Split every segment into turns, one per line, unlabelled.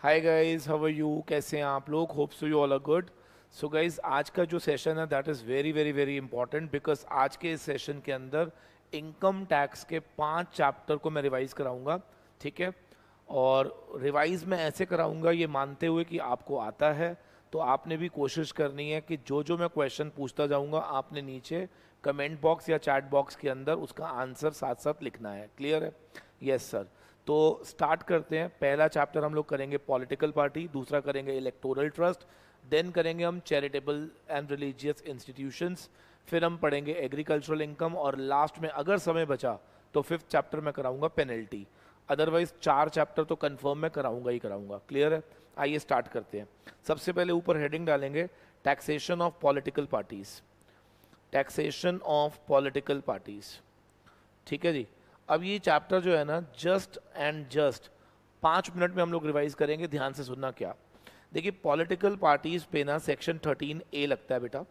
Hi guys, how are you? कैसे हैं आप लोग? Hope so you all are good. So guys, आज का जो सेशन है that is very very very important because आज के इस सेशन के अंदर इनकम टैक्स के 5 चैप्टर को मैं रिवाइज कराऊंगा. ठीक है. और रिवाइज मैं ऐसे कराऊंगा ये मानते हुए कि आपको आता है. तो आपने भी कोशिश करनी है कि जो जो मैं क्वेश्चन पूछता जाऊंगा आपने नीचे कमेंट बॉक्स या चैट बॉक्स के अंदर उसका आंसर साथ साथ लिखना है. क्लियर है? Yes sir. तो स्टार्ट करते हैं. पहला चैप्टर हम लोग करेंगे पॉलिटिकल पार्टी, दूसरा करेंगे इलेक्टोरल ट्रस्ट, देन करेंगे हम चैरिटेबल एंड रिलीजियस इंस्टीट्यूशंस, फिर हम पढ़ेंगे एग्रीकल्चरल इनकम और लास्ट में अगर समय बचा तो फिफ्थ चैप्टर में कराऊंगा पेनल्टी. अदरवाइज 4 चैप्टर तो कंफर्म मैं कराऊंगा ही कराऊंगा. क्लियर है? आइए स्टार्ट करते हैं. सबसे पहले ऊपर हेडिंग डालेंगे taxation of political parties. Taxation of political parties. ठीक है जी. अब ये चैप्टर जो है ना जस्ट एंड जस्ट 5 मिनट में हम लोग रिवाइज करेंगे. ध्यान से सुनना. क्या देखिए, पॉलिटिकल पार्टीज पे ना सेक्शन 13A लगता है बेटा.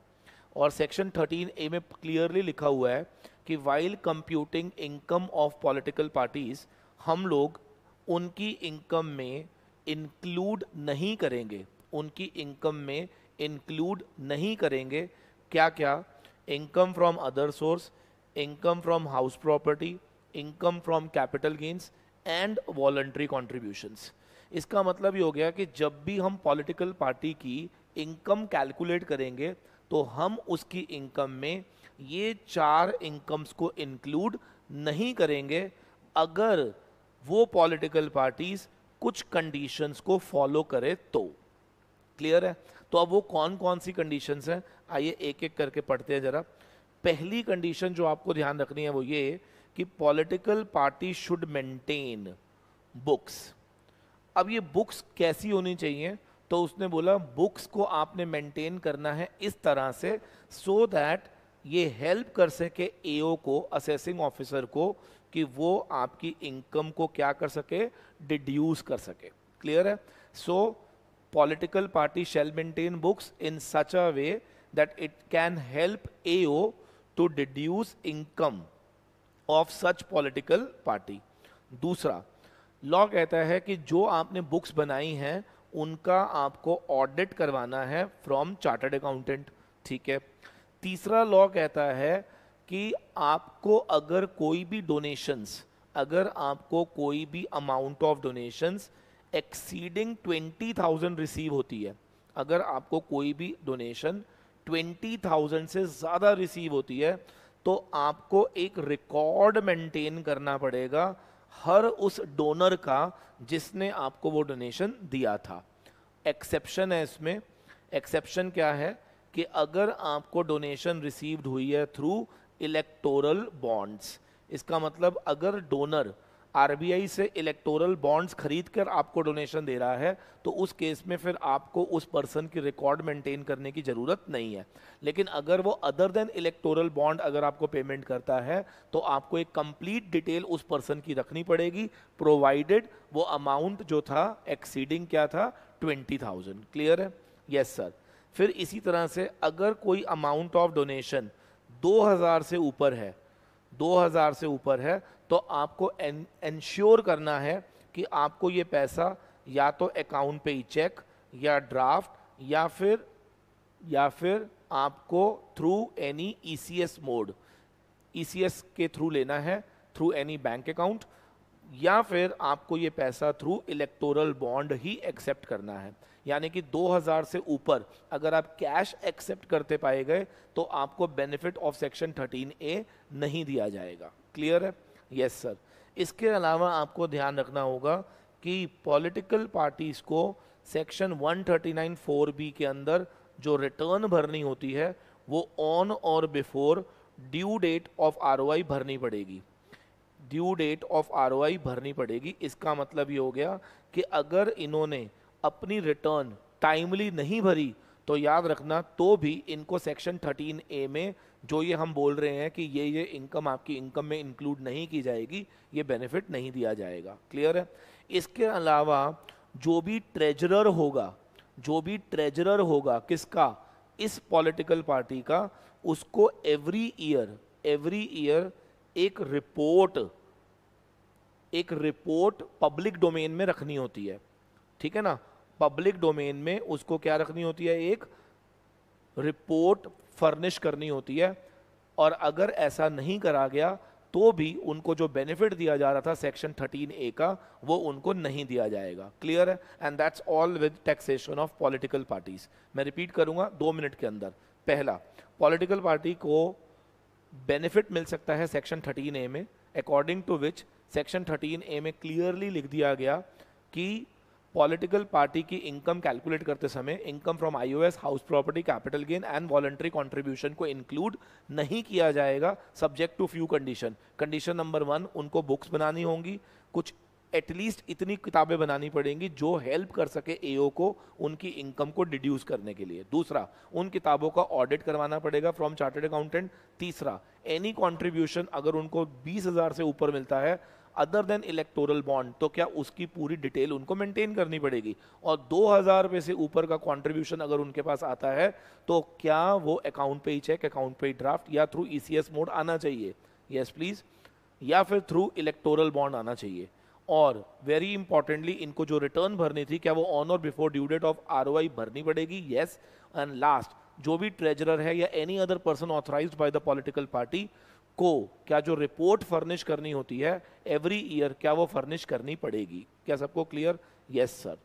और सेक्शन 13A में क्लियरली लिखा हुआ है कि while computing income of political parties हम लोग उनकी इनकम में इंक्लूड नहीं करेंगे. उनकी इनकम में इंक्लूड नहीं करेंगे क्या क्या? Income from other source, income from house property, income from capital gains and voluntary contributions. इसका मतलब ये हो गया कि जब भी हम पॉलिटिकल पार्टी की इनकम कैलकुलेट करेंगे तो हम उसकी इनकम में ये 4 इनकम्स को इंक्लूड नहीं करेंगे अगर वो पॉलिटिकल पार्टीज कुछ कंडीशंस को फॉलो करे तो. क्लियर है? तो अब वो कौन कौन सी कंडीशंस हैं आइए एक एक करके पढ़ते हैं जरा. पहली कंडीशन जो आपको ध्यान रखनी है वो ये कि political party should maintain books. अब ये बुक्स कैसी होनी चाहिए? तो उसने बोला बुक्स को आपने मेंटेन करना है इस तरह से सो दैट ये हेल्प कर सके एओ को, असेसिंग ऑफिसर को, कि वो आपकी इनकम को क्या कर सके? डिड्यूस कर सके. क्लियर है? So political party shall maintain books in such a way that it can help AO to deduce income of such political party. दूसरा, लॉ कहता है कि जो आपने बुक्स बनाई हैं उनका आपको ऑडिट करवाना है फ्रॉम चार्टर्ड अकाउंटेंट. ठीक है. तीसरा लॉ कहता है कि आपको अगर कोई भी डोनेशंस, अगर आपको कोई भी amount of donations exceeding 20,000 receive होती है, अगर आपको कोई भी डोनेशन 20,000 से ज़्यादा रिसीव होती है तो आपको एक रिकॉर्ड मेंटेन करना पड़ेगा हर उस डोनर का जिसने आपको वो डोनेशन दिया था. एक्सेप्शन है इसमें. एक्सेप्शन क्या है कि अगर आपको डोनेशन रिसीव्ड हुई है थ्रू इलेक्टोरल बॉन्ड्स, इसका मतलब अगर डोनर आरबीआई से इलेक्टोरल बॉन्ड्स खरीद कर आपको डोनेशन दे रहा है तो उस केस में फिर आपको उस पर्सन की रिकॉर्ड मेंटेन करने की ज़रूरत नहीं है. लेकिन अगर वो अदर देन इलेक्टोरल बॉन्ड अगर आपको पेमेंट करता है तो आपको एक कंप्लीट डिटेल उस पर्सन की रखनी पड़ेगी प्रोवाइडेड वो अमाउंट जो था एक्सीडिंग क्या था? 20,000. क्लियर है? Yes sir. फिर इसी तरह से अगर कोई अमाउंट ऑफ डोनेशन 2,000 से ऊपर है, 2,000 से ऊपर है तो आपको इंश्योर करना है कि आपको ये पैसा या तो अकाउंट पे ही चेक या ड्राफ्ट या फिर आपको through any ECS mode, ECS के थ्रू लेना है, थ्रू एनी बैंक अकाउंट, या फिर आपको ये पैसा थ्रू इलेक्टोरल बॉन्ड ही एक्सेप्ट करना है. यानी कि 2,000 से ऊपर अगर आप कैश एक्सेप्ट करते पाए गए तो आपको बेनिफिट ऑफ सेक्शन 13A नहीं दिया जाएगा. क्लियर है? Yes sir. इसके अलावा आपको ध्यान रखना होगा कि पॉलिटिकल पार्टीज को सेक्शन 139(4)B के अंदर जो रिटर्न भरनी होती है वो on or before due date of ROI भरनी पड़ेगी. ड्यू डेट ऑफ आरओआई भरनी पड़ेगी. इसका मतलब ये हो गया कि अगर इन्होंने अपनी रिटर्न टाइमली नहीं भरी तो याद रखना तो भी इनको सेक्शन 13A में जो ये हम बोल रहे हैं कि ये इनकम आपकी इनकम में इंक्लूड नहीं की जाएगी, ये बेनिफिट नहीं दिया जाएगा. क्लियर है? इसके अलावा जो भी ट्रेजरर होगा, जो भी ट्रेजरर होगा किसका? इस पॉलिटिकल पार्टी का, उसको एवरी ईयर एक रिपोर्ट पब्लिक डोमेन में रखनी होती है. ठीक है ना, पब्लिक डोमेन में उसको क्या रखनी होती है, एक रिपोर्ट फर्निश करनी होती है, और अगर ऐसा नहीं करा गया तो भी उनको जो बेनिफिट दिया जा रहा था सेक्शन 13A का वो उनको नहीं दिया जाएगा। क्लियर है? And that's all with taxation of political parties. मैं रिपीट करूंगा 2 मिनट के अंदर। पहला, पॉलिटिकल पार्टी को बेनिफिट मिल सकता है सेक्शन 13A में, according to which section 13A में क्लियरली लिख दिया गया कि पॉलिटिकल पार्टी की इनकम कैलकुलेट करते समय income from IOS, house property, capital gain and voluntary contribution को इंक्लूड नहीं किया जाएगा, subject to few condition. Condition number 1, उनको बुक्स बनानी होंगी, कुछ एटलीस्ट इतनी किताबें बनानी पड़ेंगी जो हेल्प कर सके एओ को उनकी इनकम को डिड्यूस करने के लिए। दूसरा, उन किताबों का ऑडिट करवाना पड़ेगा फ्रॉम चार्टर्ड अकाउंटेंट। तीसरा, एनी कंट्रीब्यूशन अगर उनको 20,000 से ऊपर मिलता है अदर देन इलेक्टोरल बॉन्ड, तो क्या उसकी पूरी डिटेल उनको मेंटेन करनी पड़ेगी। और 2,000 रुपये से ऊपर का कंट्रीब्यूशन अगर उनके पास आता है तो क्या वो अकाउंट पे ही चेक, अकाउंट पे ही ड्राफ्ट, या थ्रू ईसीएस मोड आना चाहिए, यस प्लीज, या फिर थ्रू इलेक्टोरल बॉन्ड आना चाहिए। और वेरी इंपॉर्टेंटली इनको जो रिटर्न भरनी थी, क्या वो on or before due date of ROI भरनी पड़ेगी, यस। एंड लास्ट, जो भी ट्रेजरर है या any other person authorised by the political party को क्या जो रिपोर्ट फर्निश करनी होती है एवरी ईयर, क्या वो फर्निश करनी पड़ेगी। क्या सबको क्लियर? Yes sir.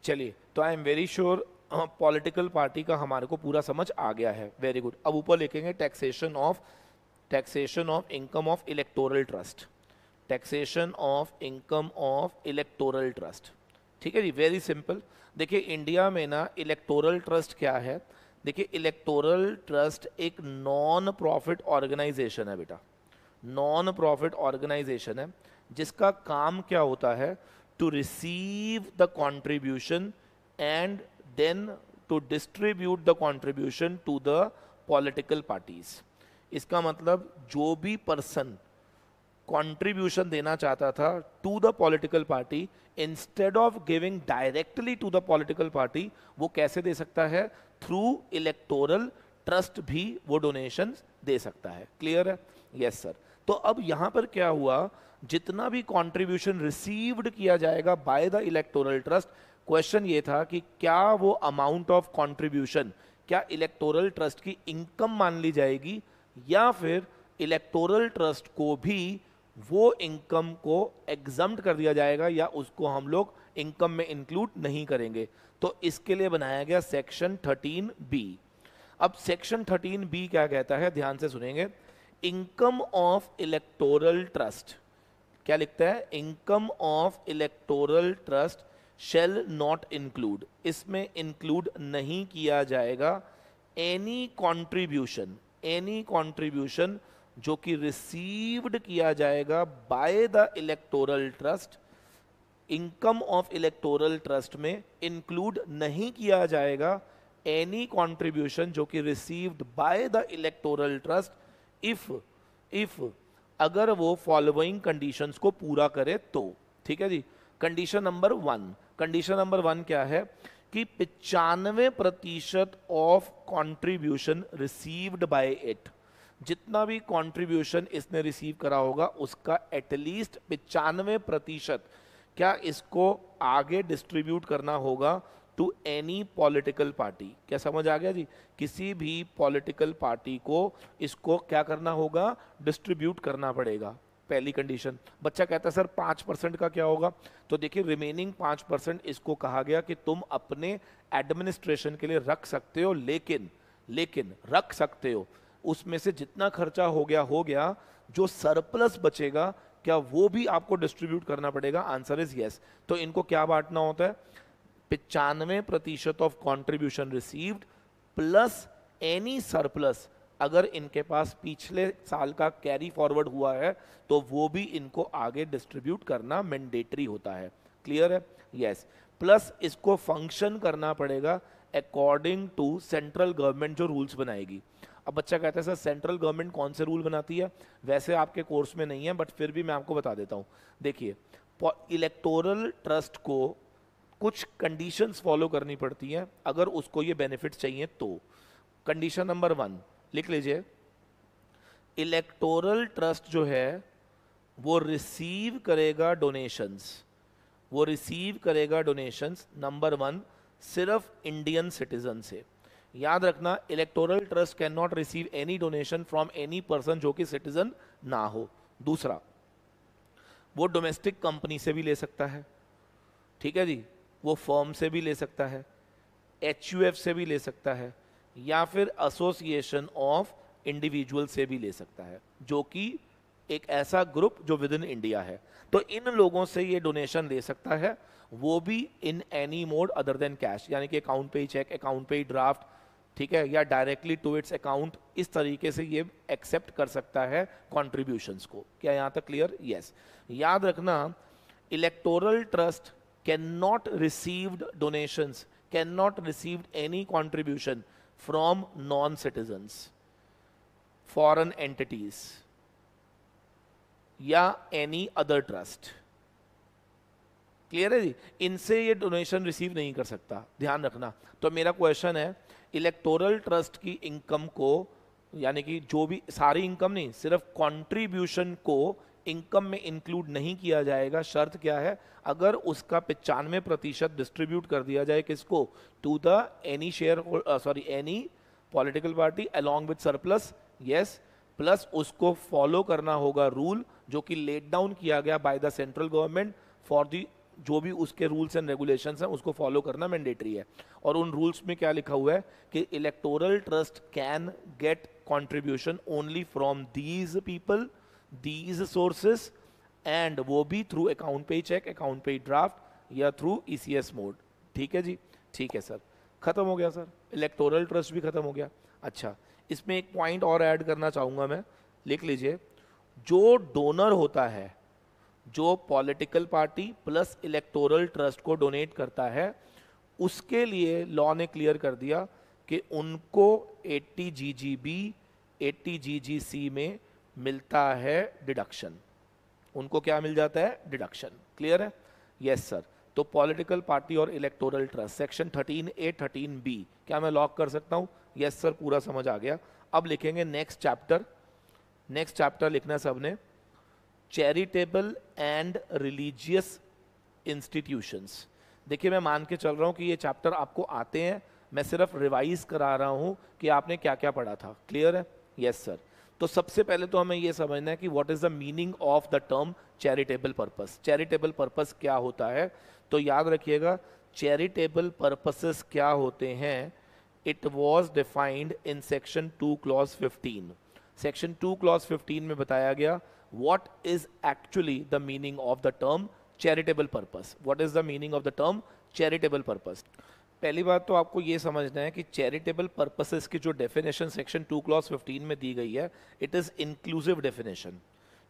चलिए, तो I am very sure political party का हमारे को पूरा समझ आ गया है। Very good. अब ऊपर लिखेंगे taxation of income of electoral trust, taxation of income of electoral trust. ठीक है जी, वेरी सिंपल। देखिए इंडिया में ना इलेक्टोरल ट्रस्ट क्या है, देखिए इलेक्टोरल ट्रस्ट एक नॉन प्रॉफिट ऑर्गेनाइजेशन है बेटा, नॉन प्रॉफिट ऑर्गेनाइजेशन है जिसका काम क्या होता है, to receive the contribution and then to distribute the contribution to the political parties. इसका मतलब जो भी पर्सन कंट्रीब्यूशन देना चाहता था to the political party, instead of giving directly to the political party, वो कैसे दे सकता है, थ्रू इलेक्टोरल ट्रस्ट भी वो डोनेशन दे सकता है। क्लियर है? Yes sir. तो अब यहां पर क्या हुआ, जितना भी कंट्रीब्यूशन रिसीव्ड किया जाएगा by the electoral trust, question ये था कि क्या वो अमाउंट ऑफ कंट्रीब्यूशन क्या इलेक्टोरल ट्रस्ट की इनकम मान ली जाएगी, या फिर इलेक्टोरल ट्रस्ट को भी वो इनकम को एग्जम्प्ट कर दिया जाएगा, या उसको हम लोग इनकम में इंक्लूड नहीं करेंगे। तो इसके लिए बनाया गया सेक्शन 13B। अब सेक्शन 13B क्या कहता है, ध्यान से सुनेंगे। इनकम ऑफ इलेक्टोरल ट्रस्ट क्या लिखता है, income of electoral trust shall not include, इसमें इंक्लूड नहीं किया जाएगा एनी कंट्रीब्यूशन जो कि रिसीव्ड किया जाएगा by the electoral trust. Income of electoral trust में इंक्लूड नहीं किया जाएगा एनी कंट्रीब्यूशन जो कि received by the electoral trust if अगर वो फॉलोइंग कंडीशंस को पूरा करे तो। ठीक है जी। कंडीशन नंबर 1 क्या है कि 95% of contribution received by it, जितना भी कंट्रीब्यूशन इसने रिसीव करा होगा उसका एटलीस्ट 95% क्या इसको आगे डिस्ट्रीब्यूट करना होगा टू एनी पॉलिटिकल पार्टी। क्या समझ आ गया जी? किसी भी पॉलिटिकल पार्टी को इसको क्या करना होगा, डिस्ट्रीब्यूट करना पड़ेगा। पहली कंडीशन। बच्चा कहता है सर 5% का क्या होगा, तो देखिए रिमेनिंग 5% इसको कहा गया कि तुम अपने एडमिनिस्ट्रेशन के लिए रख सकते हो, लेकिन रख सकते हो, उसमें से जितना खर्चा हो गया, जो सरप्लस बचेगा क्या वो भी आपको डिस्ट्रीब्यूट करना पड़ेगा। Answer is yes. तो इनको क्या बांटना होता है, 95% of contribution received plus any surplus, अगर इनके पास पिछले साल का कैरी फॉरवर्ड हुआ है तो वो भी इनको आगे डिस्ट्रीब्यूट करना मैंडेटरी होता है। क्लियर है? यस। प्लस इसको फंक्शन करना पड़ेगा अकॉर्डिंग टू सेंट्रल गवर्नमेंट जो रूल्स बनाएगी। अब बच्चा कहता है सर सेंट्रल गवर्नमेंट कौन से रूल बनाती है, वैसे आपके कोर्स में नहीं है बट फिर भी मैं आपको बता देता हूं। देखिए इलेक्टोरल ट्रस्ट को कुछ कंडीशंस फॉलो करनी पड़ती हैं अगर उसको ये बेनिफिट चाहिए तो। कंडीशन नंबर 1 लिख लीजिए, इलेक्टोरल ट्रस्ट जो है वो रिसीव करेगा डोनेशंस वो रिसीव करेगा डोनेशंस नंबर 1 सिर्फ इंडियन सिटीजन से। याद रखना, electoral trust can not receive any donation from any person जो कि सिटीजन ना हो। दूसरा, वो डोमेस्टिक कंपनी से भी ले सकता है, ठीक है जी, वो फर्म से भी ले सकता है, HUF से भी ले सकता है, या फिर एसोसिएशन ऑफ इंडिविजुअल से भी ले सकता है, जो कि एक ऐसा ग्रुप जो विद इन इंडिया है। तो इन लोगों से ये डोनेशन ले सकता है, वो भी in any mode other than cash, यानी कि अकाउंट पे ही चेक, अकाउंट पे ही ड्राफ्ट, ठीक है, या डायरेक्टली टू इट्स अकाउंट, इस तरीके से ये एक्सेप्ट कर सकता है कॉन्ट्रीब्यूशंस को। क्या यहां तक क्लियर? यस। याद रखना, electoral trust can not received donations, can not received any contribution from non citizens, foreign entities या एनी अदर ट्रस्ट। क्लियर है जी? इनसे ये डोनेशन रिसीव नहीं कर सकता, ध्यान रखना। तो मेरा क्वेश्चन है, इलेक्टोरल ट्रस्ट की इनकम को, यानी कि जो भी, सारी इनकम नहीं, सिर्फ कंट्रीब्यूशन को इनकम में इंक्लूड नहीं किया जाएगा। शर्त क्या है? अगर उसका 95% डिस्ट्रीब्यूट कर दिया जाए किसको? To the any share, sorry any political party along with surplus, yes, plus उसको फॉलो करना होगा रूल जो कि लेट डाउन किया गया by the central government for the, जो भी उसके रूल्स एंड रेगुलेशंस हैं उसको फॉलो करना मैंडेटरी है। और उन रूल्स में क्या लिखा हुआ है कि electoral trust can get contribution only from these people, these sources, and वो भी थ्रू अकाउंट पे चेक, अकाउंट पे ड्राफ्ट, या थ्रू ECS मोड। ठीक है जी? ठीक है सर, खत्म हो गया सर, इलेक्टोरल ट्रस्ट भी खत्म हो गया। अच्छा, इसमें एक पॉइंट और ऐड करना चाहूंगा मैं, लिख लीजिए। जो डोनर होता है, जो political party plus electoral trust को डोनेट करता है, उसके लिए लॉ ने क्लियर कर दिया कि उनको 80 GGB 80 GGC में मिलता है डिडक्शन। उनको क्या मिल जाता है? डिडक्शन। क्लियर है? Yes sir. तो पॉलिटिकल पार्टी और electoral trust section 13A 13B क्या मैं लॉक कर सकता हूं? यस सर, पूरा समझ आ गया। अब लिखेंगे नेक्स्ट चैप्टर। नेक्स्ट चैप्टर लिखना है सबने, चैरिटेबल एंड रिलीजियस इंस्टीट्यूशंस। देखिए, मैं मान के चल रहा हूं कि ये चैप्टर आपको आते हैं, मैं सिर्फ रिवाइज करा रहा हूं कि आपने क्या क्या पढ़ा था। क्लियर है? Yes sir. तो सबसे पहले तो हमें ये समझना है कि what is the meaning of the term charitable purpose. Charitable purpose क्या होता है? तो याद रखिएगा, चैरिटेबल पर्पसेस क्या होते हैं? It was defined in section 2 clause 15। Section 2 clause 15 में बताया गया what is actually the meaning of the term charitable purpose. What is the meaning of the term charitable purpose? पहली बात तो आपको ये समझना है कि चैरिटेबल पर्पसेस की जो डेफिनेशन सेक्शन 2 क्लॉज 15 में दी गई है, इट इज इंक्लूसिव डेफिनेशन।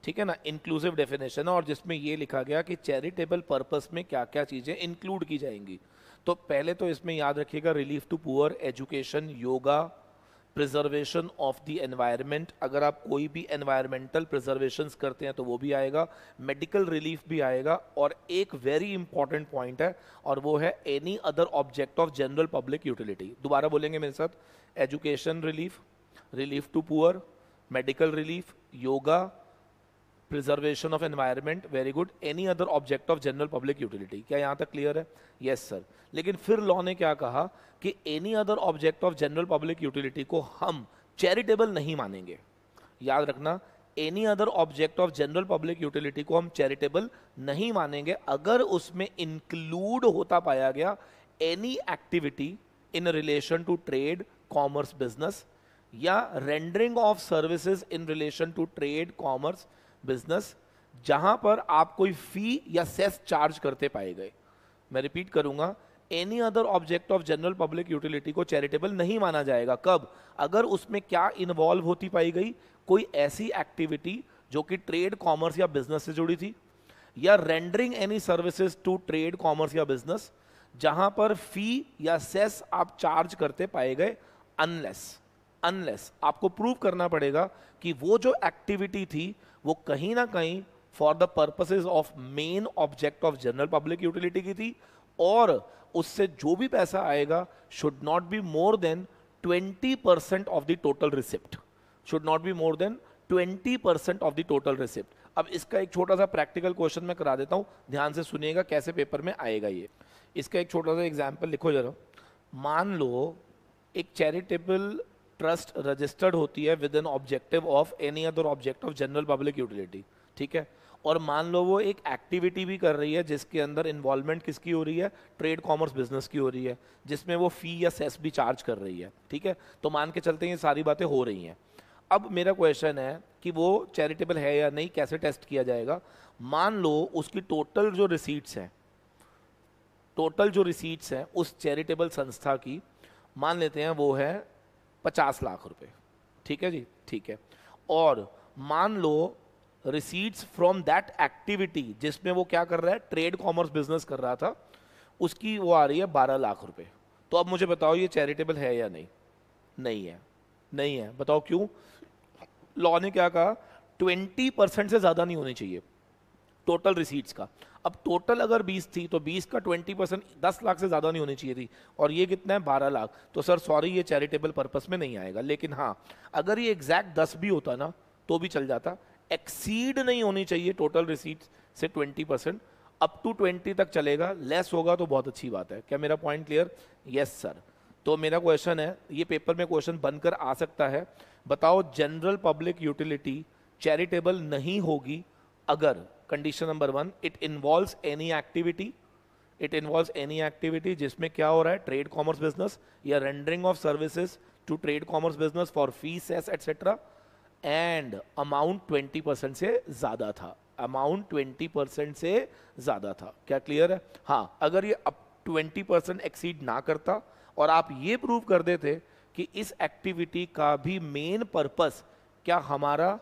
ठीक है ना? इंक्लूसिव डेफिनेशन, और जिसमें ये लिखा गया कि चैरिटेबल पर्पस में क्या क्या चीजें इंक्लूड की जाएंगी। तो पहले तो इसमें याद रखिएगा, relief to poor, education, yoga, preservation of the environment, अगर आप कोई भी एनवायरमेंटल प्रिजर्वेशंस करते हैं तो वो भी आएगा, मेडिकल रिलीफ भी आएगा, और एक वेरी इंपॉर्टेंट पॉइंट है और वो है any other object of general public utility. दोबारा बोलेंगे मेरे साथ, education relief, relief to poor, medical relief, yoga, preservation of environment, very good, any other object of general public utility. क्या यहां तक क्लियर है? Yes sir. लेकिन फिर लॉ ने क्या कहा कि any other object of general public utility को हम चैरिटेबल नहीं मानेंगे। याद रखना, any other object of general public utility को हम चैरिटेबल नहीं मानेंगे अगर उसमें इंक्लूड होता पाया गया any activity in relation to trade, commerce, business, या rendering of services in relation to trade, commerce, business, जहां पर आप कोई फी या सेस चार्ज करते पाए गए। मैं रिपीट करूंगा, any other object of general public utility को चैरिटेबल नहीं माना जाएगा। कब? अगर उसमें क्या इन्वॉल्व होती पाई गई? कोई ऐसी एक्टिविटी जो कि ट्रेड, कॉमर्स या बिजनेस से जुड़ी थी, या rendering any services to trade, commerce या बिजनेस, जहां पर फी या सेस आप चार्ज करते पाए गए, अनलेस आपको प्रूव करना पड़ेगा कि वो जो एक्टिविटी थी वो कहीं ना कहीं for the purposes of main object of general public utility की थी, और उससे जो भी पैसा आएगा should not B more then 20% of the total receipt, should not B more then 20% of the total receipt. अब इसका एक छोटा सा प्रैक्टिकल क्वेश्चन मैं करा देता हूँ, ध्यान से सुनिएगा कैसे पेपर में आएगा ये। इसका एक छोटा सा एग्जाम्पल लिखो जरा। मान लो एक चैरिटेबल ट्रस्ट रजिस्टर्ड होती है with an objective of any other object of general public utility, ठीक है, और मान लो वो एक एक्टिविटी भी कर रही है जिसके अंदर इन्वॉल्वमेंट किसकी हो रही है, ट्रेड कॉमर्स बिजनेस की हो रही है, जिसमें वो फी या सेस भी चार्ज कर रही है, ठीक है। तो मान के चलते हैं ये सारी बातें हो रही हैं। अब मेरा क्वेश्चन है कि वो चैरिटेबल है या नहीं, कैसे टेस्ट किया जाएगा। मान लो उसकी टोटल जो रिसीट्स हैं उस चैरिटेबल संस्था की, मान लेते हैं वो है 50 लाख रुपए, ठीक है जी, ठीक है। और मान लो रिसीट्स फ्रॉम दैट एक्टिविटी जिसमें वो क्या कर रहा है, ट्रेड कॉमर्स बिजनेस कर रहा था, उसकी वो आ रही है 12 लाख रुपए। तो अब मुझे बताओ ये चैरिटेबल है या नहीं? नहीं है, नहीं है। बताओ क्यों? लॉ ने क्या कहा, 20% से ज्यादा नहीं होनी चाहिए टोटल रिसीट्स का। अब टोटल अगर 20 थी तो 20 का 20% 10 लाख से ज्यादा नहीं होनी चाहिए थी, और ये कितना है, 12 लाख। तो सर सॉरी, ये चैरिटेबल पर्पस में नहीं आएगा। लेकिन हाँ, अगर ये एग्जैक्ट 10 भी होता ना तो भी चल जाता। एक्सीड नहीं होनी चाहिए टोटल रिसीट्स से 20%, अप टू 20 तक चलेगा, लेस होगा तो बहुत अच्छी बात है। क्या मेरा पॉइंट क्लियर? Yes sir. तो मेरा क्वेश्चन है, ये पेपर में क्वेश्चन बनकर आ सकता है, बताओ जनरल पब्लिक यूटिलिटी चैरिटेबल नहीं होगी अगर, condition number 1, it involves any activity जिसमें क्या हो रहा है, ट्रेड कॉमर्स बिजनेस या rendering of services to trade commerce business for fees cess et cetera, and amount 20% से ज्यादा था, अमाउंट 20% से ज्यादा था। क्या क्लियर है? हाँ, अगर ये अप 20% एक्सीड ना करता और आप ये प्रूव कर देते कि इस एक्टिविटी का भी मेन पर्पस क्या हमारा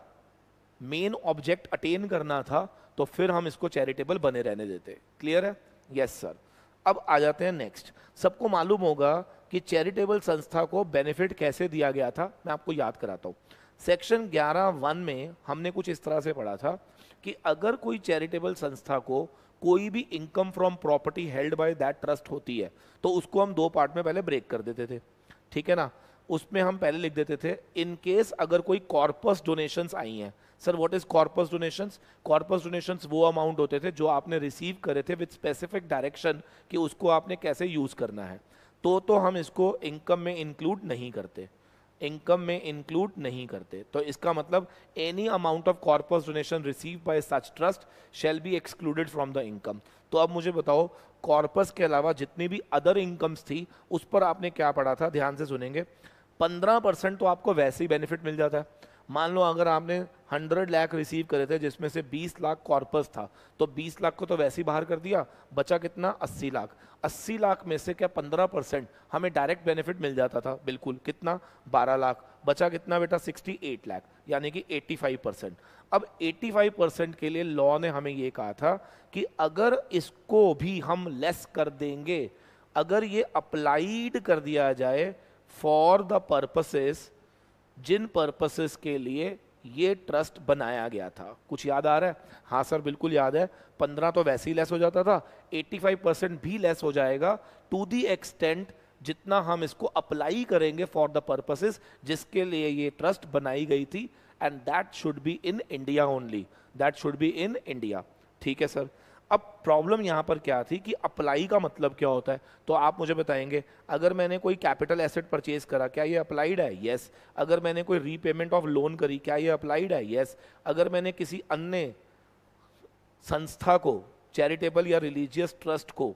मेन ऑब्जेक्ट अटेन करना था, तो फिर हम इसको चैरिटेबल बने रहने देते। क्लियर है? Yes sir. अब आ जाते हैं नेक्स्ट। सबको मालूम होगा कि चैरिटेबल संस्था को बेनिफिट कैसे दिया गया था, मैं आपको याद कराता हूं। सेक्शन 11(1) में हमने कुछ इस तरह से पढ़ा था कि अगर कोई चैरिटेबल संस्था को कोई भी income from property held by that trust होती है तो उसको हम 2 पार्ट में पहले ब्रेक कर देते थे, ठीक है ना। उसमें हम पहले लिख देते थे, इन केस अगर कोई कॉर्पस डोनेशंस आई हैं। Sir what is corpus donations? Corpus donations वो अमाउंट होते थे जो आपने रिसीव करे थे विद स्पेसिफिक डायरेक्शन कि उसको आपने कैसे यूज करना है। तो हम इसको इनकम में इंक्लूड नहीं करते, तो इसका मतलब any amount of corpus donation receive by such trust shall be excluded from the income. तो अब मुझे बताओ, कॉर्पस के अलावा जितनी भी अदर इनकम्स थी उस पर आपने क्या पढ़ा था, ध्यान से सुनेंगे। 15% तो आपको वैसे ही बेनिफिट मिल जाता है। मान लो अगर आपने 100 लाख रिसीव करे थे जिसमें से 20 लाख कॉर्पस था, तो 20 लाख को तो वैसे ही बाहर कर दिया, बचा कितना, 80 लाख। 80 लाख में से क्या 15% हमें डायरेक्ट बेनिफिट मिल जाता था, बिल्कुल। कितना, 12 लाख। बचा कितना बेटा, 68 लाख, यानी कि 85%। अब 85% के लिए लॉ ने हमें ये कहा था कि अगर इसको भी हम लेस कर देंगे, अगर ये अप्लाइड कर दिया जाए फॉर द पर्पसेस जिन पर्पसेस के लिए ये ट्रस्ट बनाया गया था। कुछ याद आ रहा है? हाँ सर बिल्कुल याद है। 15 तो वैसे ही लेस हो जाता था, 85% भी लेस हो जाएगा टू दी एक्सटेंट जितना हम इसको अप्लाई करेंगे फॉर द पर्पसेस जिसके लिए ये ट्रस्ट बनाई गई थी, and that should be in India only, that should be in India. ठीक है सर। अब प्रॉब्लम यहां पर क्या थी कि अप्लाई का मतलब क्या होता है, तो आप मुझे बताएंगे। अगर मैंने कोई कैपिटल एसेट परचेज करा, क्या ये अप्लाइड है? यस। अगर मैंने कोई रीपेमेंट ऑफ लोन करी, क्या ये अप्लाइड है? यस। अगर मैंने किसी अन्य संस्था को, चैरिटेबल या रिलीजियस ट्रस्ट को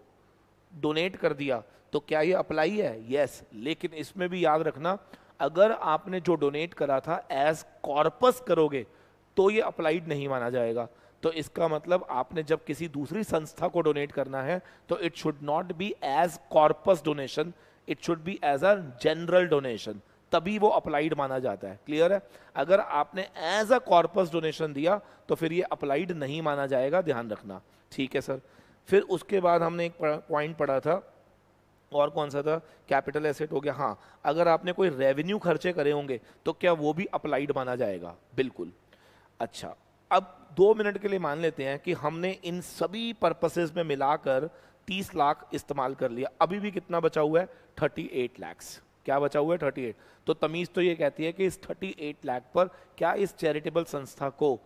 डोनेट कर दिया, तो क्या ये अप्लाई है? यस। लेकिन इसमें भी याद रखना, अगर आपने जो डोनेट करा था एज कॉर्पस करोगे तो ये अप्लाइड नहीं माना जाएगा। तो इसका मतलब आपने जब किसी दूसरी संस्था को डोनेट करना है तो it should not be as corpus donation, it should be as a general donation, तभी वो अप्लाइड माना जाता है। क्लियर है? अगर आपने एज अ कॉर्पस डोनेशन दिया तो फिर ये अप्लाइड नहीं माना जाएगा, ध्यान रखना। ठीक है सर। फिर उसके बाद हमने एक पॉइंट पढ़ा था, और कौन सा था? कैपिटल एसेट हो गया। हाँ, अगर आपने कोई रेवेन्यू खर्चे करे होंगे तो क्या वो भी अप्लाइड माना जाएगा? बिल्कुल। अच्छा, अब 2 मिनट के लिए मान लेते हैं कि हमने इन सभी पर्पसेस में मिलाकर 30 लाख इस्तेमाल कर लिया, अभी भी कितना बचा हुआ है? 38 लाख। क्या बचा हुआ है? 38। तो तमीज तो ये कहती है कि इस 38 लाख पर क्या इस चैरिटेबल संस्था को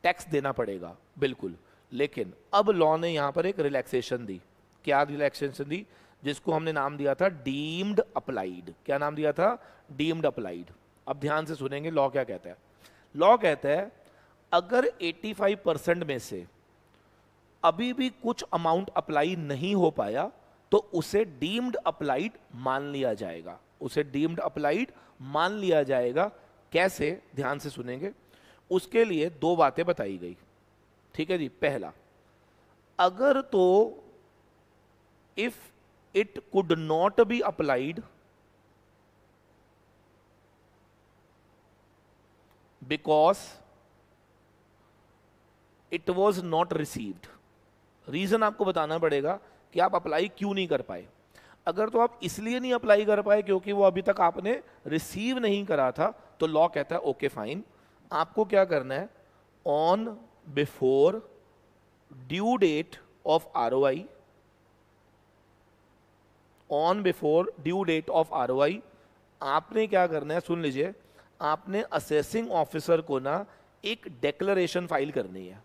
टैक्स देना पड़ेगा बिल्कुल। लेकिन अब लॉ ने यहाँ पर एक रिलैक्सेशन दी। क्या रिलैक्सेशन दी? जिसको हमने नाम दिया था डीम्ड अप्लाइड। क्या नाम दिया था? Deemed applied. अब ध्यान से सुनेंगे लॉ क्या कहता है। लॉ कहता है अगर 85% में से अभी भी कुछ अमाउंट अप्लाई नहीं हो पाया तो उसे डीम्ड अप्लाइड मान लिया जाएगा। उसे डीम्ड अप्लाइड मान लिया जाएगा। कैसे? ध्यान से सुनेंगे। उसके लिए दो बातें बताई गई, ठीक है जी। पहला, अगर तो if it could not be applied because it was not received. Reason आपको बताना पड़ेगा कि आप अप्लाई क्यों नहीं कर पाए। अगर तो आप इसलिए नहीं अप्लाई कर पाए क्योंकि वो अभी तक आपने रिसीव नहीं करा था, तो लॉ कहता है ओके फाइन, आपको क्या करना है, on before due date of ROI, on before due date of ROI आपने क्या करना है, सुन लीजिए, आपने असेसिंग ऑफिसर को ना एक डेक्लरेशन फाइल करनी है।